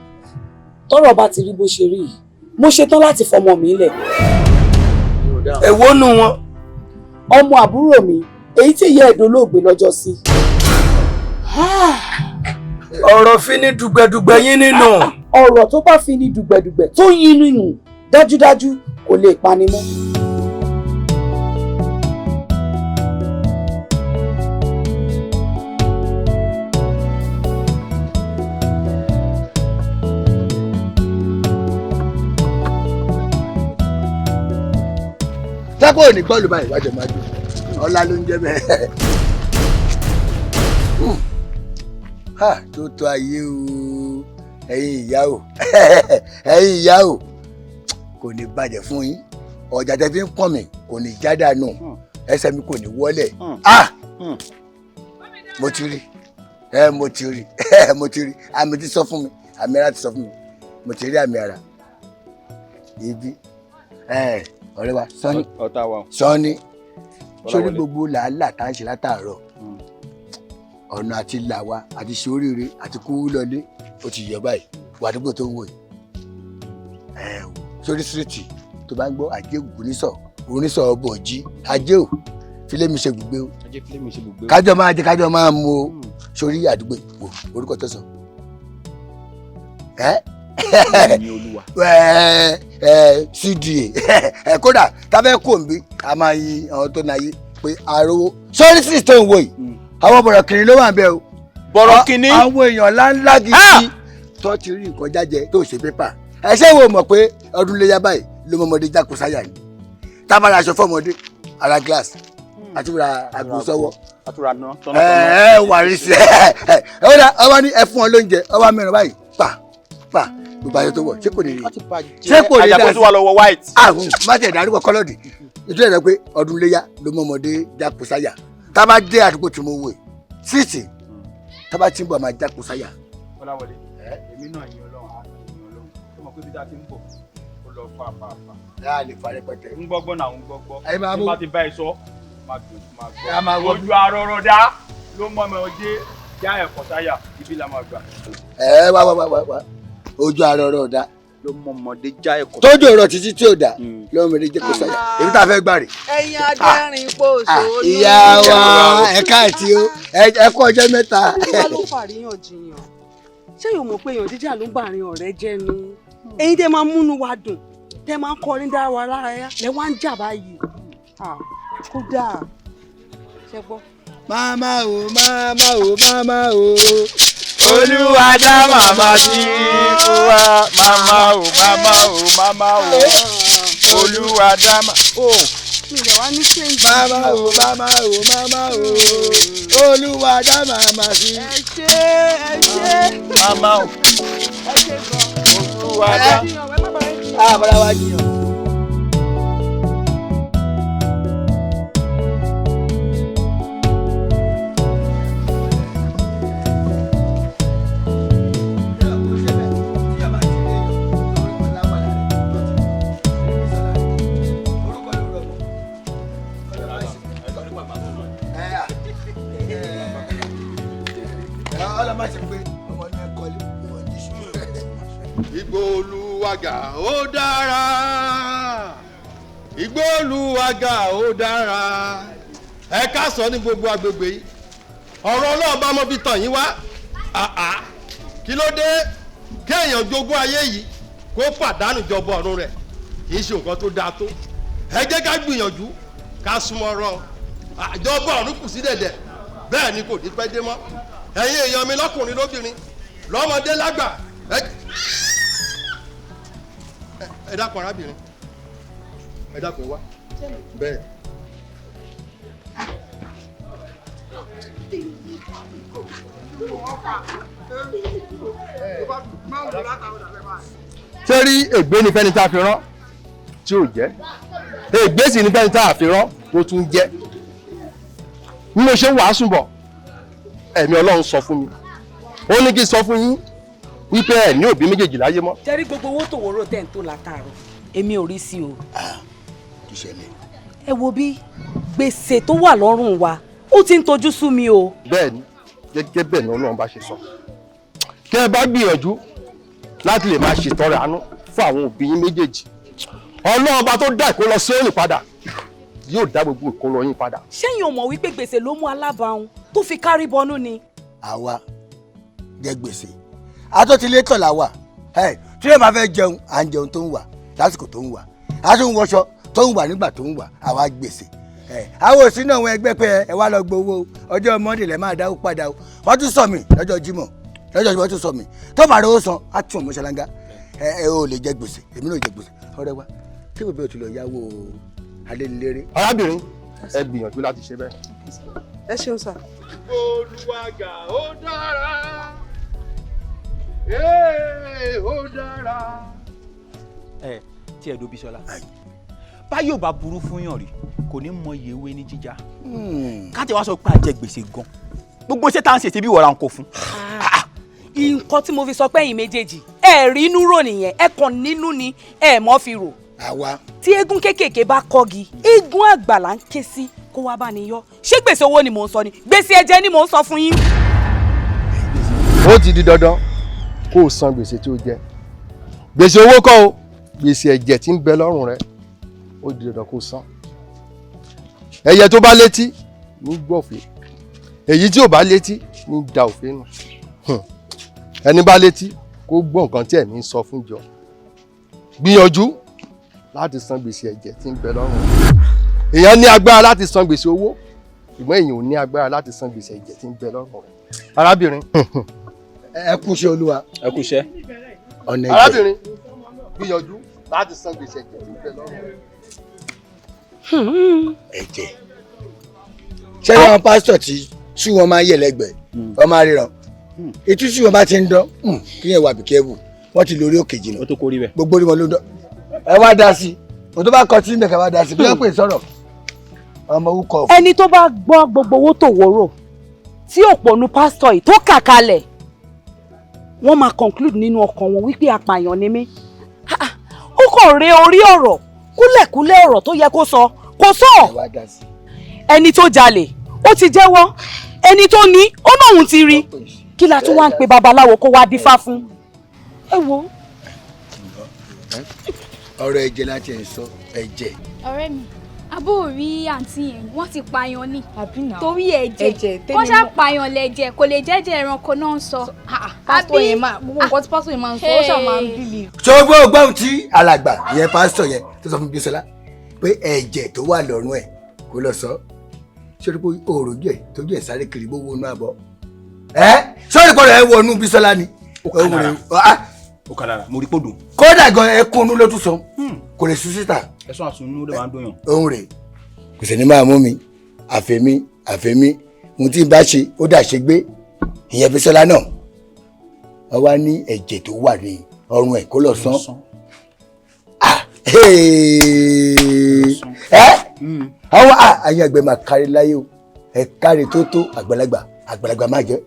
tọ́rọ̀ bá ti rí bó ṣe rí yìí mo ṣetán láti fọmọ mi lẹ̀.
èwo nu wọn.
ọmọ àbúrò mi èyí tí ìyá ẹ̀dọ́ olóògbé lọ́jọ́ sí.
ọ̀rọ̀ fi ní dùgbẹ̀dùgbẹ̀ yín nínú.
ọ̀rọ̀ tó bá fi ní dùgbẹ̀dùgbẹ̀ tó yín nínú dájúdájú kò lè pani mọ́.
sápò ní bọ́ọ̀lù báyìí wájú máa dùn ọlá ló ń jẹ́ bẹ́ẹ̀. tó tó ayé o ẹ̀yin ìyá o ẹ̀yin ìyá o kò ní bàjẹ́ fún yín ọjà tẹ́ fi ń pọ̀n mi kò ní já dànù ẹsẹ̀ mi kò ní wọlé mo ti rí mo ti rí mo ti rí àmì ti sọ fún mi àmì ara ti sọ fún mi mo ti rí àmì ara ibi ọ̀rẹ́ wa sọ́ni sórí gbogbo làálàá tá à ń ṣe látàárọ̀ ọ̀nà àti là wa àti ṣe oríire àti kú lọlé ó ti yọ báyìí wà àdúgbò tó ń wò yìí sórí síríìtì tó bá ń gbọ́ ajé onísọ̀ ọbọ̀ jí ajé ò fílẹ̀mì ṣe gbùgbé o kájọ máa jẹ kájọ máa mú o sórí àdúgbò ìwò orúkọ tó sọ cda kódà tábẹ́ kò ń bí a máa yin àwọn tó náà yé pé àròwó sórí síríìtì tó ń wò yìí àwọn bọ̀rọ̀ kìnìún ló wà ń bẹ o
bọ̀rọ̀ kìnìún
àwọn èèyàn ńláńlá gidi tó ti rí nǹkan jájẹ tó ṣe pépà ẹṣẹ́ wo mọ̀ pé ọdún léyà báyìí ló mọmọdé jákò sáyà ni tábàrà aṣọ fọmọdé ara glass àti ra àgbo sọ́wọ́
àtúrà náà tọ́nà.
Wà rí sí ẹ ó dá ọwọ́ ní ẹ fún ọ lóúnjẹ ọwọ́ mẹ́rin báyìí pa gbogbo ayé tó wọ̀ ṣé kò ní rí
àjàkó tó wà lọ́wọ́ white.
má tẹ̀ dárúkọ kọ́lọ́dì ìtura ìrẹ́ pé ọdún léyà ló mọ ọmọdé jákò sáyà tá a bá dé àdúgbò tí mo wò ẹ́ síìtì tá a bá ti ń bọ̀ máa jákò sáyà.
Ọláwọlé èmi náà yin Ọlọ́run á yin Ọlọ́run tó mọ̀ pé bí dáa ti ń bọ̀ ó lọ fa.
láà lè fa rẹpẹtẹ.
ń gbọ́gbọ́ náà ń gbọ́gbọ́
ẹ máa mú
tí bá ti bá ẹ sọ máa gbọ́. ojú arọrọdá ló mọ ọmọ ọjẹ já ẹ̀kọ́ sáyà ibi la máa gbà.
wá ojú arọrọdá
ló mọ ọmọdé já ẹ̀kọ́.
tójú ọ̀rọ̀ títí tí ò dá lọ́mọdé jẹ́ kó sáyà èmi tá a fẹ́ gbà rè.
ẹ̀yin adẹ́rìn pòṣò ló
ìyá wa ẹ̀ka àti o ẹ̀kọ́ ọjọ́ mẹ́ta.
wọ́n ló fàríyànjiyàn ṣé yóò mọ̀ pé èèyàn jíjà ló ń bá àárín ọ̀rẹ́ jẹ́ ni ẹ̀yin tẹ́ máa ń múnú wa dùn tẹ́ máa ń kọrin dára wa lára yá lẹ́ wá ń jà báyìí kódà ṣe gbọ́.
máma o
Olúwa dá màmá sí fún wa máma o Olúwa dá màmá.
ilẹ̀ wa ní ṣéǹjì.
máma o Olúwa dá màmá sí.
ẹ ṣe.
máma o
ẹ ṣe gan.
Olúwa dá.
àbúrò wa jiyàn.
Igbó Olúwàgà ó dára, Igbó Olúwàgà ó dára, ẹ ká sọ ní gbogbo agbègbè yìí ọ̀rọ̀ Ọlọ́run bá mọ́ bí tàn yín wá kí ló dé kéèyàn jogún ayé yìí kó pàdánù ìjọba ọ̀run rẹ̀ kì í ṣe nǹkan tó dáa tó ẹ jẹ́ ká gbìyànjú ká súnmọ́ ọ̀rọ̀ ìjọba ọ̀run kù sí dẹ̀dẹ̀ bẹ́ẹ̀ ni kò ní pẹ́ dé mọ́ ẹ̀yin èèyàn mi lọ́kùnrin lóbìnrin lọ́mọdé lágbà ẹ dákun arábìnrin ẹ dákun wá bẹ́ẹ̀.
ṣé rí ègbé ni fẹ́ni tá a fi rán tí ò jẹ́ ègbé sì ni fẹ́ni tá a fi rán tó tún jẹ́ bí mo ṣe ń wàásù bọ̀ ẹ̀mí Ọlọ́run sọ fún mi ó ní kí n sọ fún yín wípé ẹ̀ ní òbí méjèèjì láyé mọ́.
jẹ́rí gbogbo owó tó wòrò tẹ̀ ń tó látàárọ̀ èmi ò rí sí o.
kì í ṣẹlẹ̀.
ẹ wo bí gbèsè tó wà lọ́rùn wa ó ti ń tojú sú mi o.
bẹ́ẹ̀ni gẹ́gẹ́ bẹ́ẹ̀ ni Ọlọ́run bá ṣe sọ kí ẹ bá gbìyànjú láti lè máa ṣètọrẹ àánú fún àwọn òbí yín méjèèjì Ọlọ́run bá tó dá ìkólọ Síónì padà yóò dá gbogbo ìkólọ yín padà.
ṣẹ́yìn ò mọ̀ wípé gbèsè ló mú alábàáhùn tó fi kárí bọnú ni.
àwa jẹ gbèsè àtọ́tílétọ̀ là wà tí yóò máa fẹ́ jẹun à ń jẹun tó ń wà lásìkò tó ń wà a tún wọṣọ tó ń wà nígbà tó ń wà àwa gbèsè àwọn òsín náà wọn ẹgbẹ́ pé ẹ wá lọ gbowó ọjọ́ Monday lẹ́ máa dáwó padà o wọ́n tún sọ mí lọ́jọ́ Jímọ̀ wọ́n tún sọ mí tó bá rówó san á tún ọmọ ṣáláńgá ẹ ò lè jẹ gbèsè èmi náà jẹ gbèsè ọ̀rẹ́ wa tí bèbè ò ti lọ yáwó alẹ́niléré.
arábìnrin ẹ gbìyànjú láti ṣe bẹ́ẹ̀.
ẹ ṣeun sà.
Olúwàgà ó dára ó dára.
tí ẹ do Bisola báyọ̀ bá burú fún yàn rí kò ní mọ iye ewé ní jíjà káàtì wá sọ pé àjẹ gbèsè gan gbogbo iṣẹ́ tá à ń ṣe ṣe bí ìwọ̀ra ń kó fún.
nǹkan tí mo fi sọ pé ẹ̀yin méjèèjì ẹ rí inú rò nìyẹn ẹ kàn nínú ni ẹ mọ́ fi rò.
àwa.
tí eégún kéékèèké bá kọ́gi eégún àgbà là ń ké sí kó wá bá ní yọ ṣé gbèsè owó ni mò ń sọ ni gbèsè ẹ̀jẹ̀ ni mò ń sọ fún yín.
ó ti di dandan kó o san gbèsè tí o jẹ gbèsè owó kọ́ o gbèsè ẹ̀jẹ̀ tí ń bẹ lọ́rùn rẹ ó di dandan kó o san ẹyẹ tó bá létí ní gbọ̀fẹ́ èyí tí ò bá létí ní da òfé nù ẹni bá létí kó gbọ́ nǹkan tí ẹ̀mí ń sọ fún jọ gbìyànjú láti san gbèsè ẹ̀jẹ̀ tí ń bẹ lọ́rùn rẹ èèyàn ní agbára láti san gbèsè owó ṣùgbọ́n èèyàn ò ní agbára láti san gbèsè ẹ̀jẹ̀ tí ń bẹ lọ́rùn rẹ arábìnrin.
ẹ kúṣẹ́ Olúwa.
ẹ kúṣẹ́.
ọ̀nà ẹ̀jẹ̀.
arábìnrin gbìyànjú láti san gbèsè ẹ̀jẹ̀ tí ń bẹ lọ́rùn rẹ.
ẹ̀jẹ̀ ṣé àwọn pásítọ̀ tí ṣú wọn máa ń yẹ lẹ́gbẹ̀ẹ́ wọ́n máa ríran etí ṣú wọn bá ti ń dán kí yẹn wà bí kẹ́bù wọ́n ti lórí òkè jìnnà gbogbo orí wọn ló dán ẹ wá dá sí o tó bá kọ tí mẹ́ka wá dá sí bí wọ́n pè sọ̀rọ̀ ọmọ wúkọ.
ẹni tó bá gbọ́ gbogbo owó tó wọ́rọ̀ tí òpònú pásítọ̀ yìí tó kà kalẹ̀ wọ́n máa conclude nínú ọkàn wọn wípé apààyàn ni mí ó kàn ré orí ọ̀rọ̀ kúlẹ̀kúlẹ̀ ọ̀rọ̀ tó yẹ kó sọ kó sọ ẹni tó jalè ó ti jẹ́wọ́ ẹni tó ní ó lóun ti rí kí la tún wá ń pe babaláwo kó wá dífá fún ẹ wo.
ọ̀rọ̀ ẹ̀jẹ̀ láti ẹ̀ sọ ẹ̀jẹ̀.
ọ̀rẹ́ mi abó rí àǹtí yẹn wọ́n ti pààyàn ni torí ẹ̀jẹ̀ wọ́n ṣá pààyàn lẹ́jẹ̀ kò lè jẹ́jẹ̀ ẹranko náà sọ.
pásítọ̀ yẹn máa gbogbo nǹkan tí pásítọ̀ yẹn máa ń sọ ó ṣáà máa ń bìlì.
ṣògbó gbọ́n tí alàgbà ìyẹn pásítọ̀ yẹn tó sọ fún Bísọ́lá pé ẹ̀jẹ̀ tó wà lọ́rùn ẹ̀ kó lọ sọ ṣé pé òòrùn jẹ tójú ẹ̀ sáré kiri bó wọnú àbọ̀ sọ́ọ́rì pọ̀lọ̀ ẹ̀ wọnú Bísọ́lá ni.
ó kà lára mo rí pòdù.
kódà gan ẹkúnnú ló tún sọ kò lè sùn síta.
ẹ̀sùn àsunú ló máa ń dùn yàn.
ohun rẹ̀ kò sì ní máa mú mi àfẹ́mí ohun tí n bá ṣe ó dà ṣe gbé ìyẹn Bísọ́lá náà wọ́n wá ní ẹ̀jẹ̀ tó wà ní ọrùn ẹ̀ kó lọ sán. àwọn àyàn àgbẹ̀ máa kárí láyé o ẹ̀ kárí tó àgbàlagbà máa jẹ́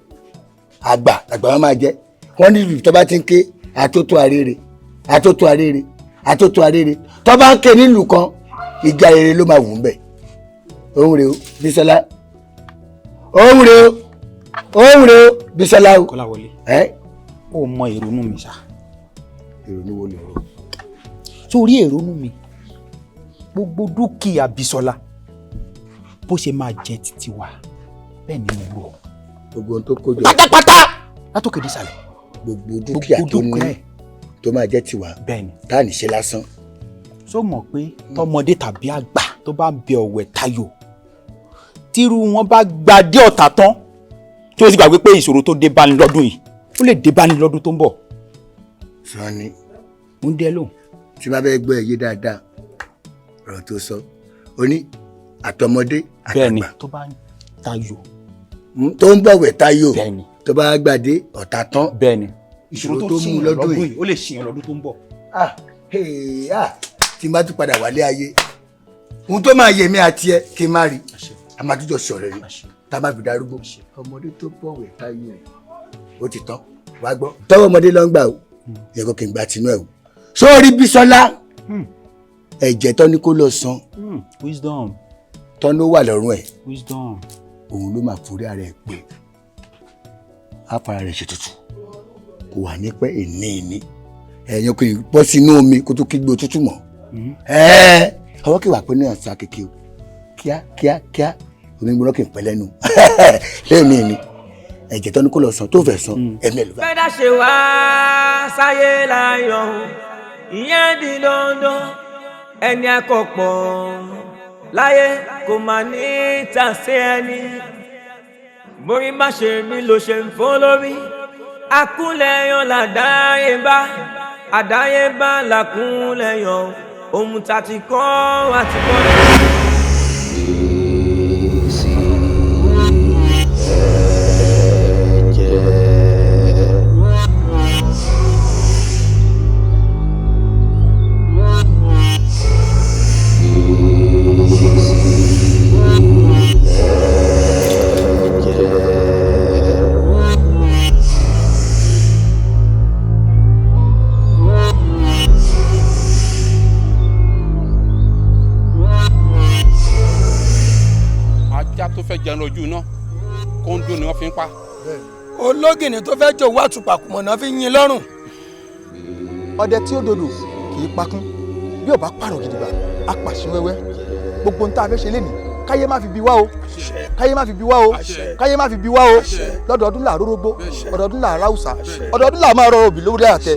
àgbà máa jẹ́ wọ́n ní ìlú tó bá ti ń ké àtótó arére tó bá ń ké nílùú kan ìgbà rere ló máa wù ú bẹ̀. òun rèé o Bísọ́lá òun rèé o Bísọ́lá o.
Kọ́láwọlé ó mọ ìrònú mi ṣá.
ìrònú wo lè rò.
sórí ìrònú mi gbogbo dúkìá Bísọ́lá bó ṣe máa jẹ títí wa bẹ́ẹ̀ ni mo rò.
gbogbo ohun tó kójọ
pátápátá látòkè dísàlẹ̀.
gbogbo dúkìá tó ní tó máa jẹ́ tiwa tá à ní ṣe lásán.
só mọ̀ pé tọmọdé tàbí àgbà tó bá ń bẹ ọ̀wẹ̀ tayò tírú wọn bá gbadé ọ̀tá tán tí ó sì gbàgbé pé ìṣòro tó dé báni lọ́dún yìí ó lè dé báni lọ́dún tó ń bọ̀.
sọ́ni
ń dẹ́ lóhùn.
tí bá bẹ́ẹ̀ gbọ́ ẹ yé dáadáa ọ̀rọ̀ tó sọ ó ní àtọmọdé àtàgbà.
bẹ́ẹ̀ni tó bá ń tayò.
tó ń bọ̀wẹ̀ tayò tó bá gbàdé ọ̀tá tán.
bẹ́ẹ̀ni
ìṣòro tó mú lọ́dún yìí
ó lè ṣìyàn lọ́dún tó ń bọ̀.
tí n bá tún padà wálé ayé ohun tó máa yẹ mí àti ẹ kí n má rí a máa tún jọ sọ̀rọ̀ rí tá a máa fi darúgbó ọmọdé tó bọ̀wẹ̀ tayò ó ti tán wá gbọ́ tọ́wọ́ ọmọdé ló ń gbà o yẹ kó kí n gba tinú ẹ̀ o sórí Bísọ́lá ẹ̀jẹ̀ tán ni kó lọ san
wisdom
tán ló wà lọ́rùn ẹ̀
wisdom
òun ló máa forí ara ẹ̀ pé á fara rẹ̀ ṣètùtù kò wà ní pẹ́ ìní ẹ̀yàn kò bọ́ sínú omi kó tó kígbe òtútù mọ́ ọwọ́ kí wà pé náà sá kékeré o kíá omi gbọ́dọ̀ kì í pẹ́ lẹ́nu lẹ́ẹ̀mí ni ẹ̀jẹ̀ tán ni kó lọ san tó fẹ́ san ẹ̀mí ẹ̀ ló fẹ́.
bẹ́ẹ̀ dá ṣe wá sáyé láyọ̀ ìyẹn di dandan ẹni àkọ́pọ̀ láyé kò máa ní tàsé ẹni borí má ṣe mí ló ṣe ń fọ́ lórí akúnlẹ̀yàn làdáyébá àdáyébá làkúnlẹ̀yàn ohun tá ti kọ́ àti kọ́ ní.
tó fẹ́ jẹun lójú iná kóńdó ni wọ́n fi ń pa.
ológìnní tó fẹ́ jò wá tùpàkùmọ̀ náà fi yín lọ́rùn.
ọdẹ tí ó dodò kì í pakún bí ò bá pààrọ̀ gidigba á pàṣẹ wẹ́wẹ́ gbogbo ń tá a fẹ́ ṣe lénìí káyé má fi bí wá o káyé má fi bí wá o káyé má fi bí wá o lọ́dọọdún là rórógbó ọdọọdún là ráùsà ọdọọdún là máa rọ òbí lórí àtẹ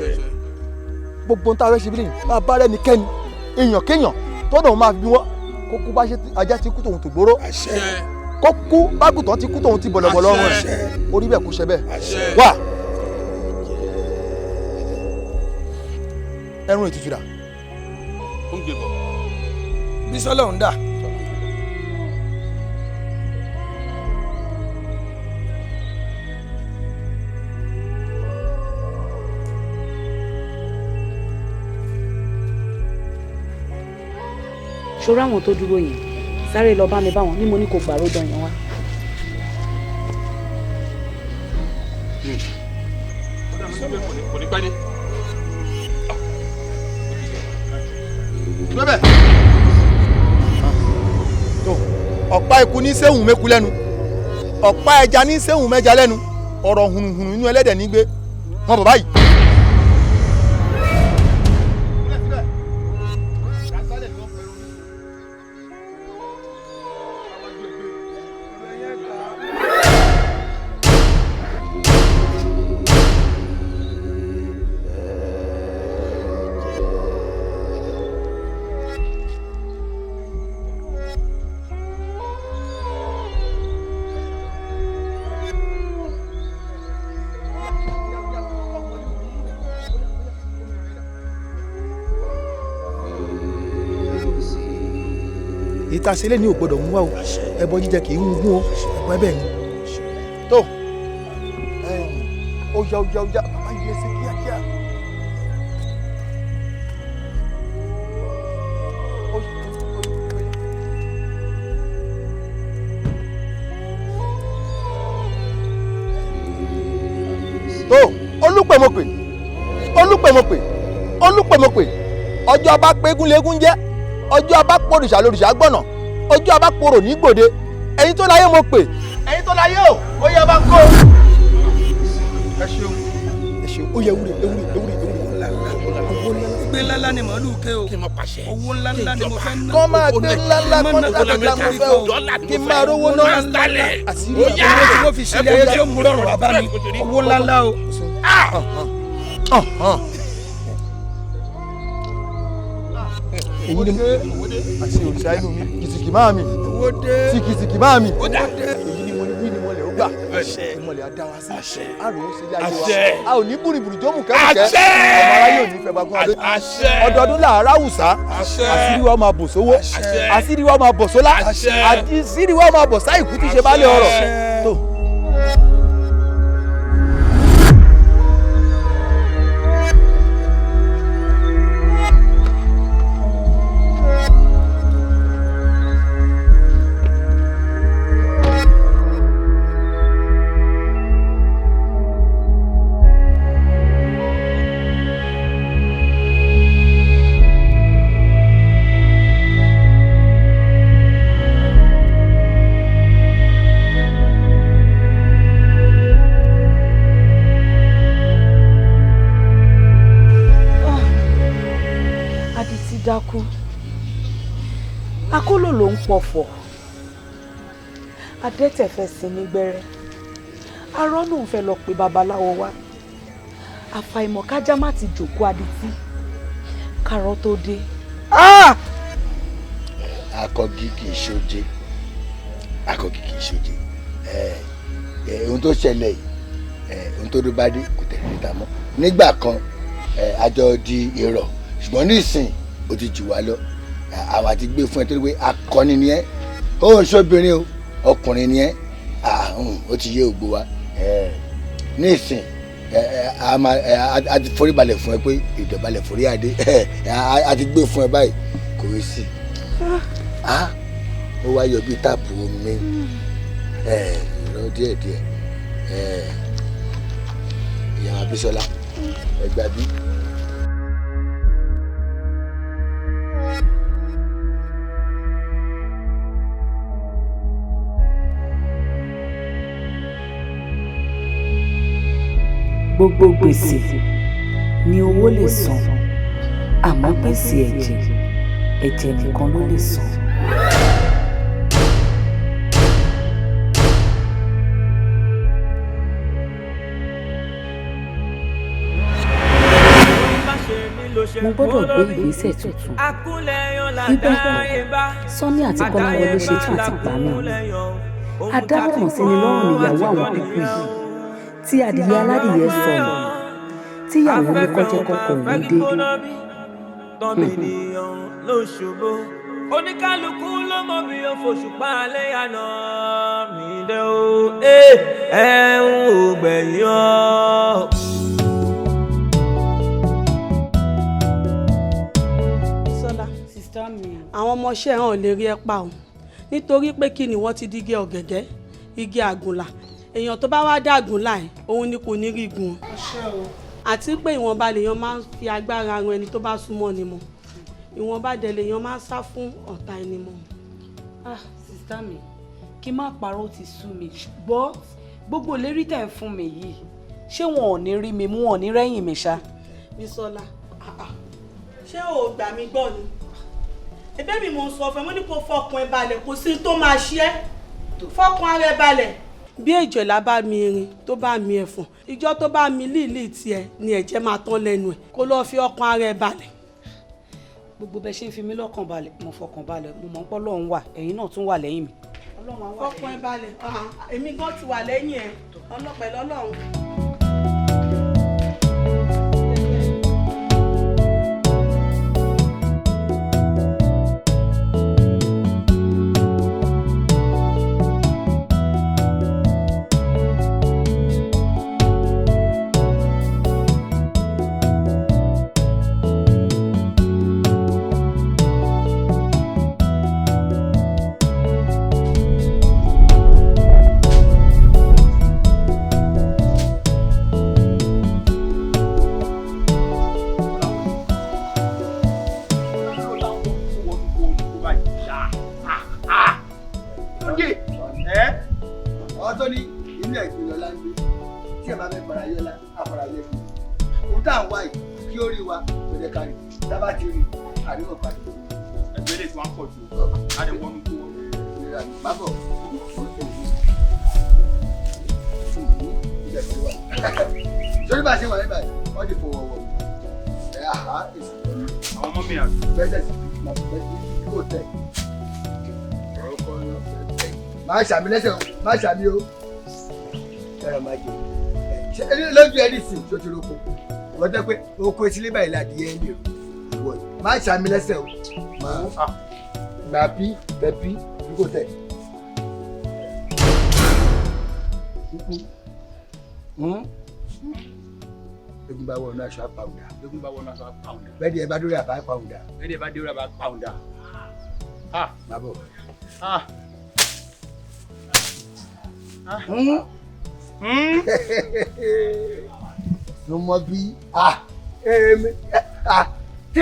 gbogbo ń tá a fẹ́ ṣe lénìí bá a bá rẹ́ni kẹ́ni èèyàn kéèyàn tọ́nà máa fi bí wọ́n kókó bá ṣe ajá ti kú tòun tó gbóró kókó bágùtàn ti kú tòun ti bọ̀lọ̀bọ̀lọ̀ ọ̀run ẹ̀ orí bẹ́ẹ̀ kó ṣe bẹ́ẹ̀ wá ẹrun ètùtù dà.
Bísọ́lá ń dà.
ṣọ́ra àwọn tó dúró yẹn sáré lọ bá mi bá wọn ní mo ní kò gbàrú dán yẹn wá.
kò ní pẹ́ dé.
lọ́bẹ̀. tó ọ̀pá ikú ní sẹ́hùn mẹ́kú lẹ́nu ọ̀pá ẹja ní sẹ́hùn mẹ́ja lẹ́nu ọ̀rọ̀ hùnùhùnù inú ẹlẹ́dẹ̀ ní gbé wọn bọ̀ báyìí. ìtasílẹ̀ ní ò gbọ́dọ̀ mú wa o ẹbọ jíjẹ kì í ń gún o ẹbọ ẹbẹ ni. tó ó yá bàbá yẹ sí kíákíá. tó olùpẹ̀mọ̀pẹ̀ ọjọ́ bá pégún légún jẹ́ ọjọ́ abápòrìṣà lòrìṣà gbọ̀nà ọjọ́ abápòrò ní gbòde ẹ̀yin tó láyé mo pè ẹ̀yin tó láyé o ó yẹ bá ń kó. ẹ ṣeun ó yẹ ewúrẹ́
gbé ńláńlá ni màálù ké o owó ńláńlá ni mo fẹ́ ná.
kọ́ máa gbé ńláńlá kọ́ńtàkọ́ńtà mo fẹ́ o kí n máa rówó náà
àṣírí owó tí wọ́n fi ṣẹlẹ̀ ayé tí ó mú rọrùn wá bá mi owó ńláńlá o.
èyí ni àti òrìṣà inú mi kìtìkì máa mi tí kìtìkì máa mi èyí ni mo ní wí ni mo lè ó gbà ìmọ̀lẹ̀ á dá wa sí àrùn ó sì lé ayé wa a ò ní búrìbùrì jómù kẹ́mùkẹ́ ọmọ aráyé ò ní fẹ́ bá gún adé ọdọọdún làárá wùsà àṣírí wa máa bò sówó àṣírí wa máa bò sólá àṣírí wa máa bò sáìkú tí ṣe bá lé ọrọ̀ tó.
dákú akólò ló ń pọ̀fọ̀ adẹ́tẹ̀ fẹ́ sin ní gbẹ́rẹ́ arọ́nù ń fẹ́ lọ pé babaláwo wá àfàìmọ̀ kájá má ti jòkó adití kárọ́ tó dé.
akọgi kì í ṣoje ohun tó ṣẹlẹ̀ yìí ohun tó dé bá dé kò tẹ̀lé níta mọ́ nígbà kan àjọ di èrò ṣùgbọ́n nísìnyí ó ti jù wá lọ àwa ti gbé fún ẹ torí pé akọni ni ẹ ó ń ṣóbìnrin o ọkùnrin ni ẹ ó ti yé ògbó wa nísìnyí a ti forí balẹ̀ fún ẹ pé ìdọ̀balẹ̀ forí adé a ti gbé fún ẹ báyìí kò rí sí ó wá yọ bí táàpù omi ìrọ̀ díẹ̀díẹ̀ ìyàwó Bisola ẹgbàá bí.
gbogbo gbèsè ni owó lè san àmọ́ gbèsè ẹ̀jẹ̀ nìkan ló lè san. mo gbọ́dọ̀ gbé ìgbésẹ̀ tuntun bíbẹ̀ kọ́ Sọ́ní àti Kọ́láwọlé ṣetán àti pa mí adámọ̀ràn sí ni lọ́rùn níyàwó àwọn pípọ̀ yìí tí adìyẹ aládìyẹ sọnù tíyàwó ní kọjẹkọkọ òun dédé.
tọ́mìnìyàn ló ṣògo oníkálukú ló mọ bí o fòṣùpá alẹ́ àná mi dé o ẹ̀ ń ò gbẹ̀yìn ọ́.
Bisola, sista mi
àwọn ọmọọṣẹ́ hàn lè rí ẹ pa o nítorí pé kí ni wọ́n ti dígé ọ̀gẹ̀dẹ̀ igi àgùnlà èèyàn tó bá wá dàgùn láì òun ni kò ní rí gun àti pé ìwọ̀nba lèèyàn máa ń fi agbára ran ẹni tó bá súnmọ́ ni mọ́ ìwọ̀nba dẹ̀ lèèyàn máa ń sá fún ọ̀tá ẹni mọ́.
Sista mi kí n má parọ́ ti sú mi ṣùgbọ́n gbogbo ìlérí tẹ̀ ń fún mi yìí ṣé wọn ò ní rí mi mú wọn ò ní rẹ́yìn mi ṣá.
Bisola ṣé o gbà mí gbọ́ ni ẹ̀bẹ̀ mi mò ń sọ fún ẹ mo ní kó fọkàn ẹ balẹ̀ kò sí tó máa ṣe é fọkàn ara ẹ balẹ̀. bí èjòlá bá mi irin tó bá mi ẹ̀fọ̀n ìjọ tó bá mi líìlì tiẹ̀ ni ẹ̀jẹ̀ máa tán lẹ́nu ẹ̀ kó lọ́ọ́ fi ọkàn ara ẹ balẹ̀.
gbogbo bẹ ṣe ń fi mí lọ́kàn balẹ̀ mo fọkàn balẹ̀ mo mọ̀ pé Ọlọ́run wà ẹ̀yin náà tún wà lẹ́yìn mi.
fọkàn ẹ balẹ̀ èmi gan ti wà lẹ́yìn ẹ ọlọ́pẹ̀ lọ́lọ́run.
Má ṣàmì lẹ́sẹ̀ o, má ṣàmì o. Ṣẹ́ra máa jẹ. Lójú ẹni sìn tó ti roko. Wọ́n jẹ́ pé oko ìsílẹ̀ báyìí láti yẹ ẹni o. Má ṣàmì lẹ́sẹ̀ o. Gbà pí, bẹ̀ pí, bí kò tẹ̀. Egun bá wọnú aṣọ àpàwùdà.
Egun bá wọnú aṣọ àpàwùdà.
Bẹ́ẹ̀ni ẹ bá dórí àbá àpàwùdà.
Bẹ́ẹ̀ni ẹ bá dórí àbá àpàwùdà.
Má bọ̀. Ló mọ bí tí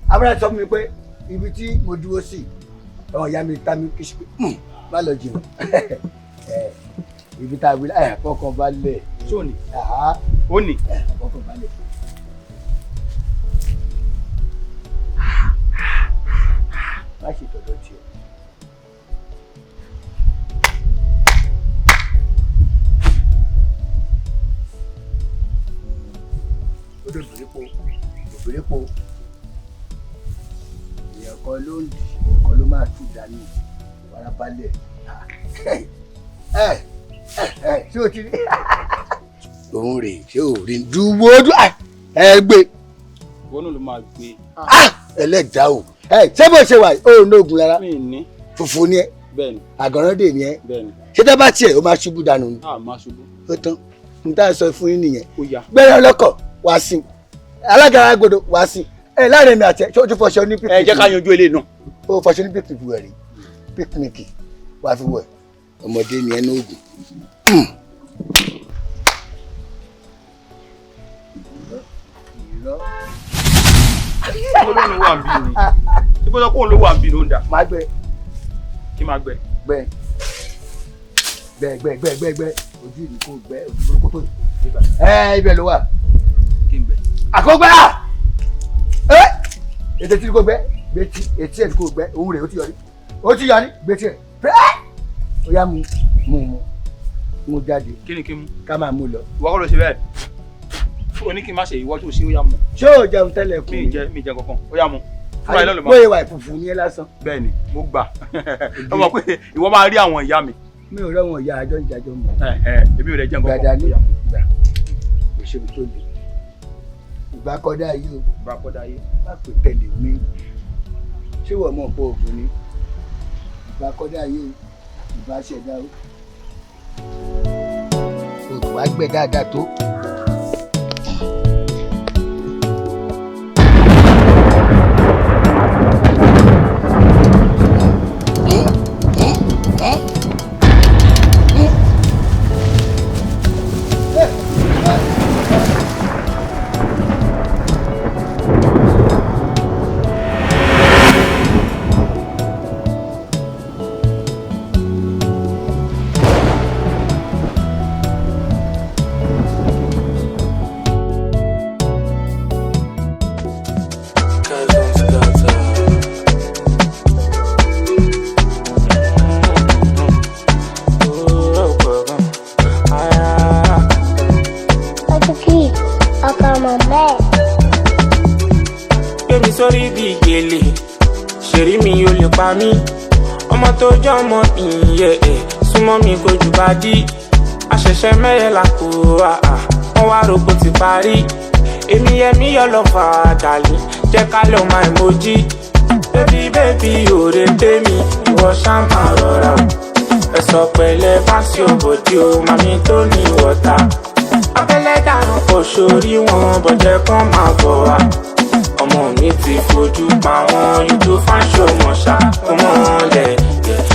abúlé sọ fún mi pé ibi tí mo dúró sí ọmọ ìyá mi ta mi kí sí pé má lọ jìnnà ibi tá a wí fọkàn balẹ̀.
Ṣé ò ní? Ó ní.
Fọkàn balẹ̀. Má ṣe tọ̀dọ̀ tiẹ̀. Òbírípo èèyàn kan ló ń dì èèyàn kan ló máa tún dání ìfarabalẹ̀ ṣé o ti rí òun rè ṣé o rí dúró ẹ gbé.
Wọ́n ló máa gbé.
Ẹlẹ́dàá o ṣé bó ṣe wà ó ní oògùn lára funfun ni ẹ àgànràndè ni ẹ ṣé tẹ́ bá tiẹ̀ ó máa ṣubú dànù ni ó tán n tá a sọ fún yín nìyẹn gbẹ́rẹ́ ọlọ́kọ̀ wá sí alágara gbọdọ̀ wá sí láàrin mi àti ẹ tó fọṣọ ní píkìnìkì.
Ẹ jẹ́ ká yanjú eléyìí náà.
Ó fọṣọ ní píkìnìkì wẹ̀ rí píkìnìkì wá fi wẹ̀ ọmọdé ni ẹ ní oògùn.
Olóòrùn wà ń bí ni. Tí bó sọ pé òun ló wà ń bí ló ń dà.
Má gbẹ.
Kí máa gbẹ?
Gbẹ. Ojú ìlú kò gbẹ ojú burúkú tó yìí. Ibẹ̀ ló wà.
Kí n gbẹ?
Àkọ́gbẹ́ ètò tí kò gbẹ gbẹtì etí ẹ̀ kò gbẹ òun rè ó ti yọrí gbẹtì ẹ̀ ó yá mú jáde.
Kí ni kí n mú?
Ká máa mú lọ.
Ìwọ kọ́ ló ṣe bẹ́ẹ̀. O ní kí n má ṣe ìwọ tó ṣe ó yá mu.
Ṣé o jẹun tẹ́lẹ̀ kù?
Mi jẹ kankan ó yá mu. Fúnra ẹ lọ́lọ́ máa.
Bóyá ìwà ìfùfù ni ẹ lásán.
Bẹ́ẹ̀ni mo gbà. Ó mọ̀ pé ìwọ máa rí àwọn ìyá mi.
Mi ò rẹ́wọ̀n ìyá àjọ ìjàjọ mọ̀.
Èmi ò rẹ̀ jẹun kankan.
Gbàdá ní ìgbà òṣèlú tó le. Ìgbà kọ́dá yìí o.
Ìgbà kọ́dá yìí.
Má pè tẹ̀lé mi. Ṣé wọ́n mọ̀ pé òògùn ni? Ìgbà kọ́dá yìí o. Ìgbà ṣẹ̀dá o. Òògùn wa gbẹ dáadáa tó.
ó lè pa mí. Ọmọ tó jẹ́ ọmọ ìyẹ́ ẹ̀ súnmọ́ mi kò jù bá dí. Àṣẹ̀ṣẹ̀ mẹ́rẹ̀ làkó wọ́n wá rògbò ti parí. Èmi yẹmi yọ lọ fà dàlí jẹ́ ká lọ máa emoji. Baby baby òde tèmi ìwọ ṣáàmà rọra o. Ẹ̀sọ̀ pẹ̀lẹ́ bá sí òbòdì o màmí tó ní wọ́tà. Abẹ́lẹ́ dànù kò sórí wọn bọ̀jẹ̀ kan máa bọ̀ wá. Ọmọ mi ti fojú pa wọn yóò tó fáṣọ mọ̀ṣá. Kó mọ́lẹ̀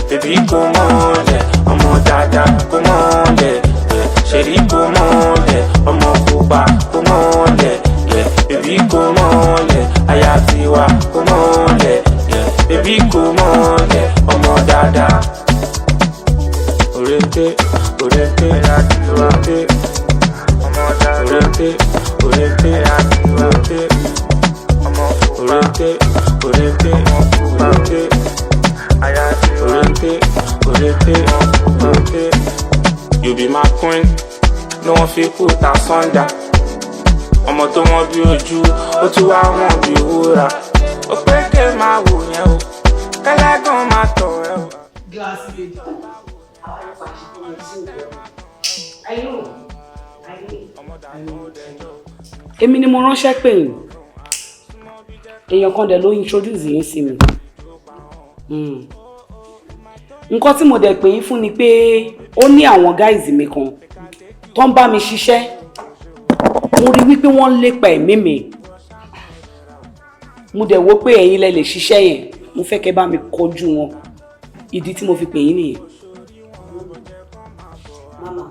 bèbí kó mọ́lẹ̀ ọmọ dáadáa kó mọ́lẹ̀ ṣèrí kó mọ́lẹ̀ ọmọ pupa kó mọ́lẹ̀ bèbí kó mọ́lẹ̀ aya tiwa kó mọ́lẹ̀ bèbí kó mọ́lẹ̀ ọmọ dáadáa. Orete aya tiwa ọmọ dáadáa. Orete aya tiwa ọmọ orete ọmọ pupa aya tiwa orete. You be my queen, no one fit put us under. Ọmọ tó wọ́n bí ojú, ó tún wá wọ́n bí wúrà. Ó pé ké máa wò yẹn o, kẹ́lẹ́gàn máa tọ̀ ẹ́ o.
Gíláàsì méjì.
Èmi ni mo ránṣẹ́ pè yín. Èèyàn kan dẹ̀ ló introduce yín sí mi. Nǹkan tí mo dẹ̀ pè yín fún ni pé ó ní àwọn guys mi kan tó ń bá mi ṣiṣẹ́. Mo rí wípé wọ́n ń lépa ẹ̀mí mi. Mo dẹ̀ wò pé ẹ̀yin lẹ lè ṣiṣẹ́ yẹn. Mo fẹ́ kẹ́ bá mi kojú wọn. Ìdí tí mo fi pè yín nìyẹn.
Mama,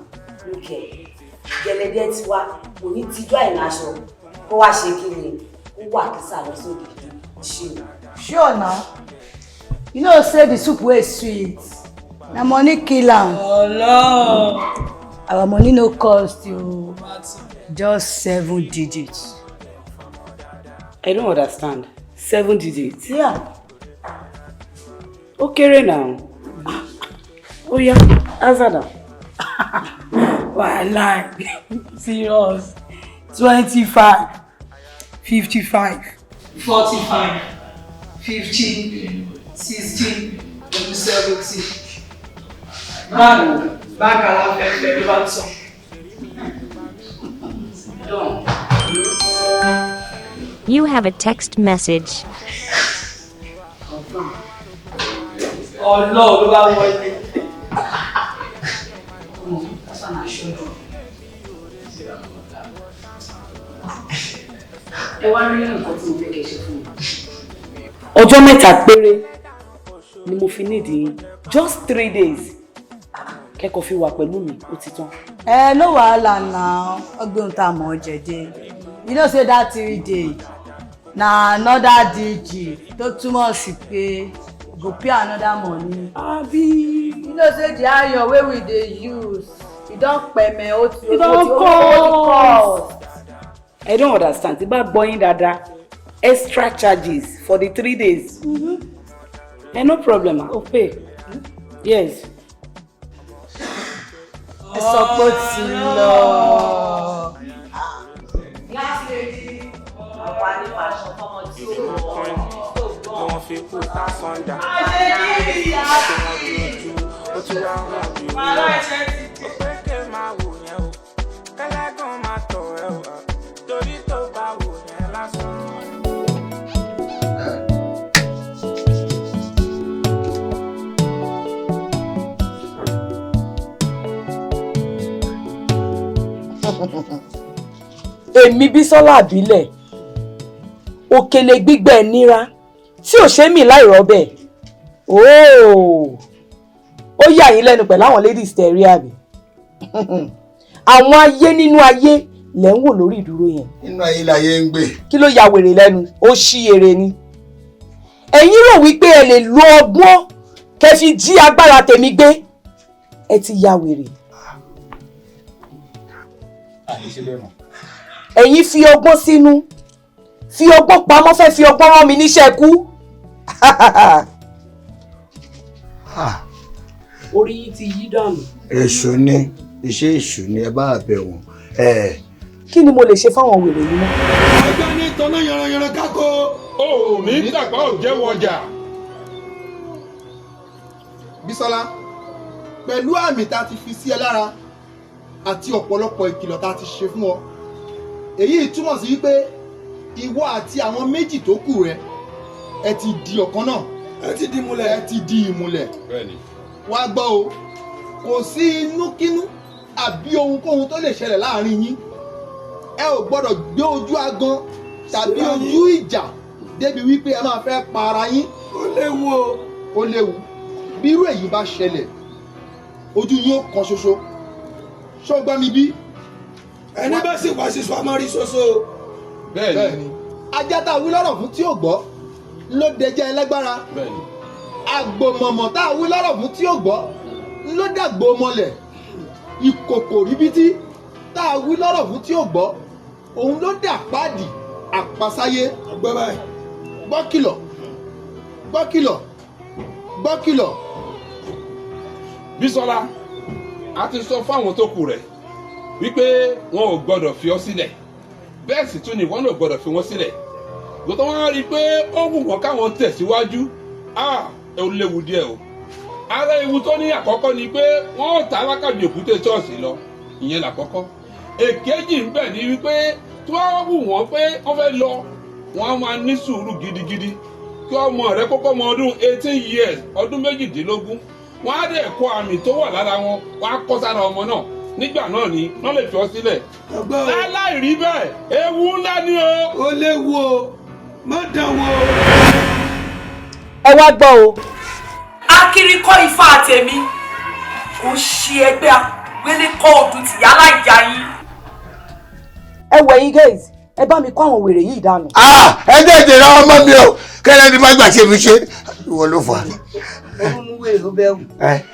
look here. Gẹ̀lẹ́dẹ́ ti wá, kò ní tijú àìnáṣọ. Kó wá ṣe kí ni? Ó wà kí sàlọ́ sódì ṣe.
Sure now. You know say the soup wey sweet. Na money kill am.
Oh no.
Our money no cost you. Just 7 digits.
I don't understand. 7 digits?
Yeah.
Okay now. Oh yeah, Azada.
Wallahi. Serious. 25, 55, 45, 50, 60, 70. Back Labembe, Watson.
You have a text message.
Oh no, look at what you did. That's what I showed you.
Ẹ wá rí nǹkan tí mo fẹ́ kẹ́ ṣe fún mi. Ọjọ́ mẹ́ta péré ni mo fi nídìí just 3 days. Kẹ́kọ̀ọ́ fi wà pẹ̀lú mi ó ti tán.
No wahala now. Ọgbọ́n tá mọ̀ jẹ́jẹ́. You know say that 3 days na another digit tó túmọ̀ sí pé go pay another money.
Abi.
You know say the iron wey we dey use e don pẹ̀mẹ̀ ó ti
cost. I don't understand. Tí bá gbọ́ yín dáadáa, extra charges for the 3 days. No problem, I'll pay. Yes.
Ẹ sọ pé ó ti lọ.
Gíláàsì méjì. Àwa ní fashion fọmọ tí ó lọ.
Wọ́n fi kú ta sọ́ndà. Ó tún wá wọ́n bí wúrà. Ó pé ké máa wò yẹn o, kẹ́lẹ́gàn máa tọ̀ ẹ́ o. Torí tó bá wò yẹn lásán.
Èmi Bisola Ibile, òkèlè gbígbẹ níra tí ò ṣe mí láì rọ́bẹ̀. Ó yà yín lẹ́nu pẹ̀lú àwọn ladies tẹ̀rí àbí. Àwọn ayé nínú ayé lẹ́ ń wò lórí ìdúró yẹn.
Nínú ayé láyé ń gbé.
Kí ló ya wèrè lẹ́nu? Ó ṣí ere ni. Ẹ̀yin rò wípé ẹ lè lo ọgbọ́n kẹ́ fi jí agbára tèmi gbé. Ẹ ti ya wèrè. Ẹ̀yin fi ọgbọ́n sínú, fi ọgbọ́n pamọ́, fẹ́ fi ọgbọ́n rán mi níṣẹ́ kú. Orí yìí ti yí dànù.
Èṣù ni, iṣẹ́ èṣù ni ẹ bá bẹ̀ wọ́n.
Kí ni mo lè ṣe fáwọn wèrè yìí mọ́?
Ẹgbẹ́ ní tọ́nà yanranyanran kákó.
Ó ní tàpá ò jẹ́ wọjà.
Bísọ́lá pẹ̀lú àmì tá a ti fi sí ẹ lára àti ọ̀pọ̀lọpọ̀ ìkìlọ̀ tá a ti ṣe fún ọ èyí túmọ̀ sí wípé ìwọ àti àwọn méjì tó kù rẹ ẹ ti di ọ̀kan náà ẹ ti di ìmùlẹ̀ ẹ ti di ìmùlẹ̀ wá gbọ́ o kò sí inúkínú àbí ohunkóhun tó lè ṣẹlẹ̀ láàrin yín ẹ ò gbọ́dọ̀ gbé ojú agan tàbí ojú ìjà débi wípé ẹ máa fẹ́ pa ara yín ó léwu o ó léwu bí irú èyí bá ṣẹlẹ̀ ojú yín ó kan ṣoṣo ṣó gbọ́ mi bí.
ẹni bá sì wá sísọ àmọ́ rí ṣoṣo.
bẹ́ẹ̀ ni ajá tá a wí lọ́rọ̀ fún tí ò gbọ́ ló dẹjẹ́ ẹlẹ́gbára àgbòmọ̀mọ̀ tá a wí lọ́rọ̀ fún tí ò gbọ́ ló dàgbò mọ́lẹ̀ ìkòkò ríbítí tá a wí lọ́rọ̀ fún tí ò gbọ́ òun ló dà páàdì àpasáyé.
ọgbẹ́ báyìí.
gbọ́ kìlọ̀ gbọ́ kìlọ̀ gbọ́ kìlọ̀.
Bísọ́lá a ti sọ fáwọn tó kù rẹ̀ wípé wọn ò gbọ́dọ̀ fi ọ́ sílẹ̀ bẹ́ẹ̀ sì tún ni wọn ò gbọ́dọ̀ fi wọ́n sílẹ̀ gbọ́dọ̀ wọn rí i pé ó wù wọ́n káwọn tẹ̀síwájú ẹ ò léwu díẹ̀ o ara ewu tó ní àkọ́kọ́ ni pé wọ́n ò ta alákàbí òkúté ṣọ́ọ̀ṣì lọ ìyẹn làkọ́kọ́ èkejì ń bẹ ní wípé tí wọ́n wù wọ́n pé wọ́n fẹ́ lọ wọ́n á máa ní sùúrù gidigidi kí ọmọ rẹ kọ́kọ́ mọ ọdún 18 years ọdún 18 wọ́n á dẹ̀ kọ àmì tó wà lára wọn wọ́n á kọ́ sára ọmọ náà nígbà náà ni wọ́n lè fi ọ sílẹ̀. láláì rí bẹ́ẹ̀ ewu ńlá ni o.
ó léwu o má dán wò.
ẹ wá gbọ́ o akirikọ́ ifá àtẹ̀mí kò ṣe ẹgbẹ́ àgbélékọ́ ọdún tìyálà ìyá yín. ẹ wẹ̀ yín guys ẹ bá mi kọ́ àwọn wèrè yìí dànù.
ẹ tètè ra ọmọ mi o kẹ́lẹ́ ni má gbà ṣe mi ṣe ìwọ ló fà á.
ó mú wèrè ó bẹ́ẹ̀ wù.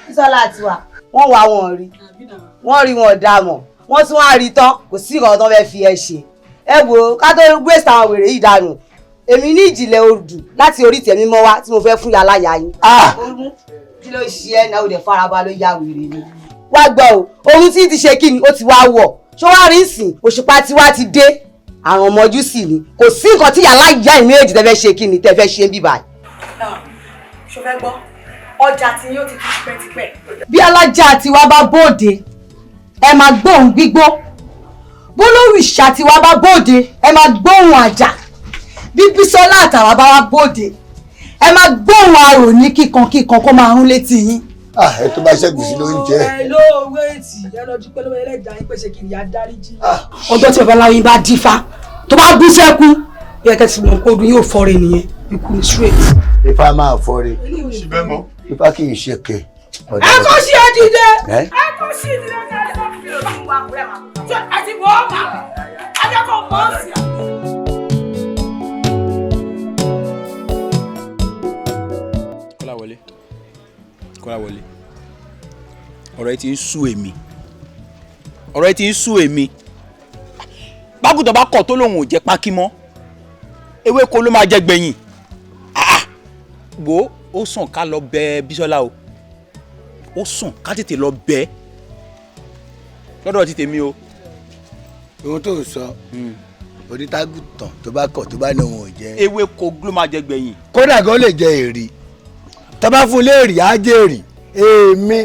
Bísọ́lá àti wa wọ́n wá wọn rí wọ́n rí wọn dá mọ̀ wọ́n tún wá rí tán kò sí ìrọ̀ tán fẹ́ẹ́ fi ẹ ṣe. ẹ wò ká tó waste àwọn wèrè yìí dànù èmi ní ìjìnlẹ̀ odù láti orí tẹ̀mí mọ́ wá tí mo fẹ́ fún yàrá yà yín. kí ló ṣe ẹ́ náà ó dẹ̀ faraba ló yá wèrè ni. wá gbọ́ o ohun tí ti ṣe kí ni ó ti wá wọ̀ ṣó wá rí ìsìn òṣùpá tí wá ti dé àwọn ọmọjú sì ni kò sí nǹkan tí yàrá ìyá ìmí èjì tẹ́fẹ́ ṣe kí ni tẹ́fẹ́ ṣe ń bíbá.
ṣó fẹ́ gbọ́ ọjà tí yóò ti fi tipẹ́tipẹ́.
bí alájà tiwa bá bóde ẹ máa gbóhùn gbígbó bólórìṣà tiwa bá bóde ẹ máa gbóhùn àjà bí Bísọ́lá àtàwà bá wá bóde ẹ máa gbóhùn arò ní kíkankíkan kó máa rún létí yín.
ẹ tó bá ṣẹ́gun sí ló ń jẹ.
ẹ ló wéètì ẹ lọ dúpẹ́ lọ́wọ́ ẹlẹ́dàá yín pèsè kiri adáríjì.
ọjọ́ tí babaláwo yín bá dífá tó bá bú sẹ́kù yẹ kẹ́ ti mọ̀ kó dùn yóò fọ́re nìyẹn ikú ni straight.
Ifá máa fọ́re Ifá kì í ṣe ké.
ẹ kọ́ sí ẹ dìde
ẹ
kọ́ sí ìdílé náà ẹ kọ́ fi òun wá pẹ́ mà tó ẹ ti wọ́ ọ́ mà adẹ́kọ̀ọ́ mọ́ sí i.
Kọ́láwọlé ọ̀rọ̀ ẹ ti ń sú èmi ọ̀rọ̀ ẹ ti ń sú èmi bágùtàn bá kọ̀ tó lòun ò jẹ́ pákí mọ́ ewéko ló máa jẹ́ gbẹ̀yìn wo ó sàn ká lọ bẹ Bísọ́lá o ó sàn ká tètè lọ bẹ lọ́dọ̀ ti tèmi o.
ohun tó sọ onítàgùtàn tó bá kọ̀ tó bá ní òun ò jẹ́.
ewéko ló máa jẹ́ gbẹ̀yìn.
kódà gan lè jẹ èrì tọ́ba fún léèrì á jèrì èmi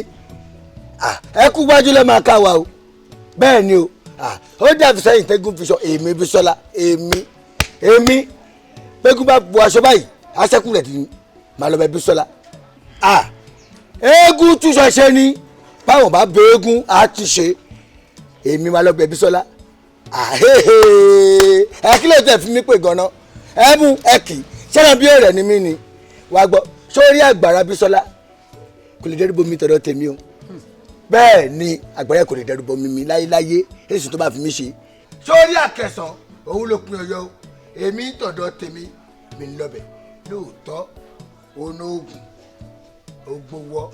ẹ kú gbájú lẹ́ máa ká wa o bẹ́ẹ̀ ni o ó dàbí sẹ́yìn tẹ́gùn fi sọ èmi Bísọ́lá èmi pẹ́gùn bá bu aṣọ báyìí aṣẹ́kù rẹ̀ ti máa lọ bẹ Bísọ́lá eégún túnṣọ ṣe ni báwọn bá bẹ eégún á ti ṣe èmi máa lọ bẹ Bísọ́lá ẹ kí ló tẹ̀ fi mí pè gan-an ẹ mú ẹ kì í ṣẹlẹ̀ bí ọ̀rẹ́ ni mí ni wàá gbọ́ sórí àgbàrá Bísọ́lá kò lè dẹ́rù bomi tọ̀dọ̀ tèmi o bẹ́ẹ̀ ni àgbàrá kò lè dẹ́rù bomi mi láyéláyé èsì tó bá fi mí ṣe sórí àkẹsàn òun ló pin ọyọ o èmi tọ̀dọ̀ tèmi mi ń lọbẹ̀ lóòótọ́ onóògùn ogbówọ́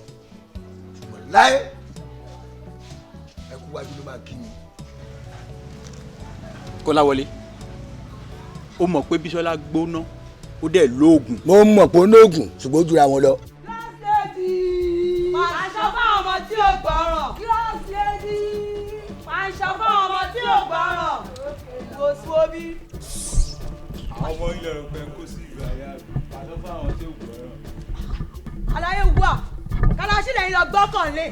ṣùgbọ́n láyé ẹkú wájú ló máa kí mi.
Kọ́láwọlé ó mọ̀ pé Bísọ́lá gbóná ó dẹ̀ lóògùn.
mo mọ̀ pé onóògùn ṣùgbọ́n ó jura wọn lọ.
máa ṣọ fáwọn ọmọ tí ò gbọ́ràn. Grace lady. máa ṣọ fáwọn ọmọ tí ò gbọ́ràn. kò sí omi.
àwọn ọmọ ilé rẹ̀ pẹ́ kó sí ìlú ayé àbí máa ṣọ fáwọn tí ò gbọ́ràn.
àlàyé wà kàlàṣí lẹ́yìn lọ gbọ́kànlé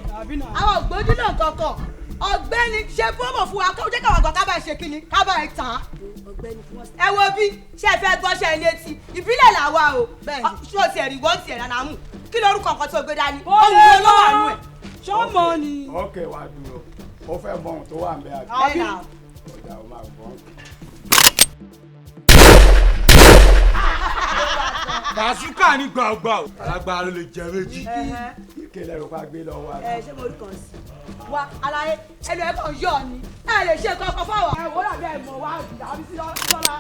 àwọn ògbójú náà kankan ọ̀gbẹ́ni ṣe fọ́ọ̀mù fún wa kó jẹ́ káwọn àgbọn kábàá ṣe kíni kábàá tà á. ẹ wo bí ṣe fẹ́ gbọ́ṣẹ́ ilé tí ìbílẹ̀ làwa o ṣé o tiẹ̀ rí wọ́n tiẹ̀ dáná mú kí lórúkọ nǹkan tó gbé dání ohun wo ló wà nù ẹ̀. ṣọ́mọ ni.
ok wá dúró ó fẹ́ mọ ohun tó wà ń bẹ àbí. ọ̀dà ó máa gbọ́.
bàṣúkà ní gbàgbà o alágbára ló lè jẹ méjì.
ìkẹlẹ ló pa gbé lọ wá.
ṣé mo rí kan sí wa alaye ẹnu ẹ kàn yọ ni ẹ lè ṣe kankan fáwọn. ẹ wọ́n dàbí ẹ mọ̀ wá òjìlá àbí sí lọ́la.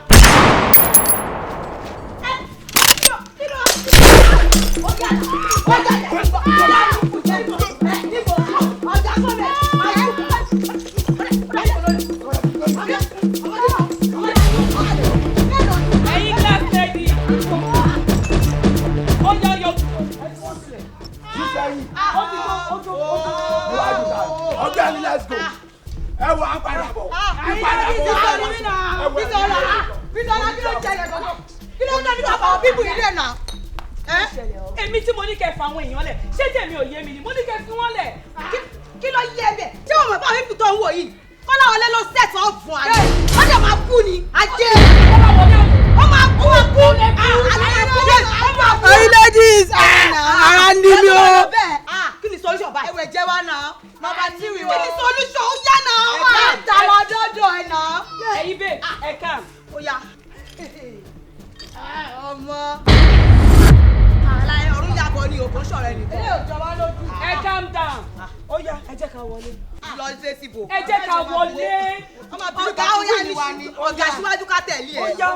ọ̀gbẹ́ni let's go ẹ wọ àpàdà bọ̀ àpàdà bọ̀
Bisola kí ló jẹlẹ gbọdọ kí ló ń tọ́ ní bàbá bíbù ilé náà.
èmi tí mo ní kẹ́ fa àwọn èèyàn lẹ̀ ṣé tèmi ò yé mi ni mo ní kẹ́ fi wọ́n lẹ̀.
kí ló yé ẹ bẹ tí wọn mọ bá bíbù tó ń wò yìí kọ́lá wọlé ló set up fún àná wọ́n dẹ̀ máa kú ni ajé wọ́n máa kú
Hey ladies, ara ní mi o.
Kí ni solution báyìí? Ẹ̀wẹ̀ jẹ́ wá náà. Nọmba 3 wọ̀. Kí ni solution? Ó yá náà. Ẹ ta lọ dọ́dọ̀ ẹ̀ náà.
Ẹyin bẹ́ẹ̀ ẹ kàn.
Ó yá. Ọmọ. Àlàyé ọ̀run yàgò ni òkú sọ̀rọ̀ ẹni. Ilé òjọba lójú.
Ẹ calm down. Ó yá ẹ jẹ́ ká wọlé.
Lọ sí síbò.
Ẹ jẹ́ ká wọlé.
Ọ̀gá ó yá ni ọ̀gá síwájú ká tẹ̀lé ẹ̀.
Ó yá.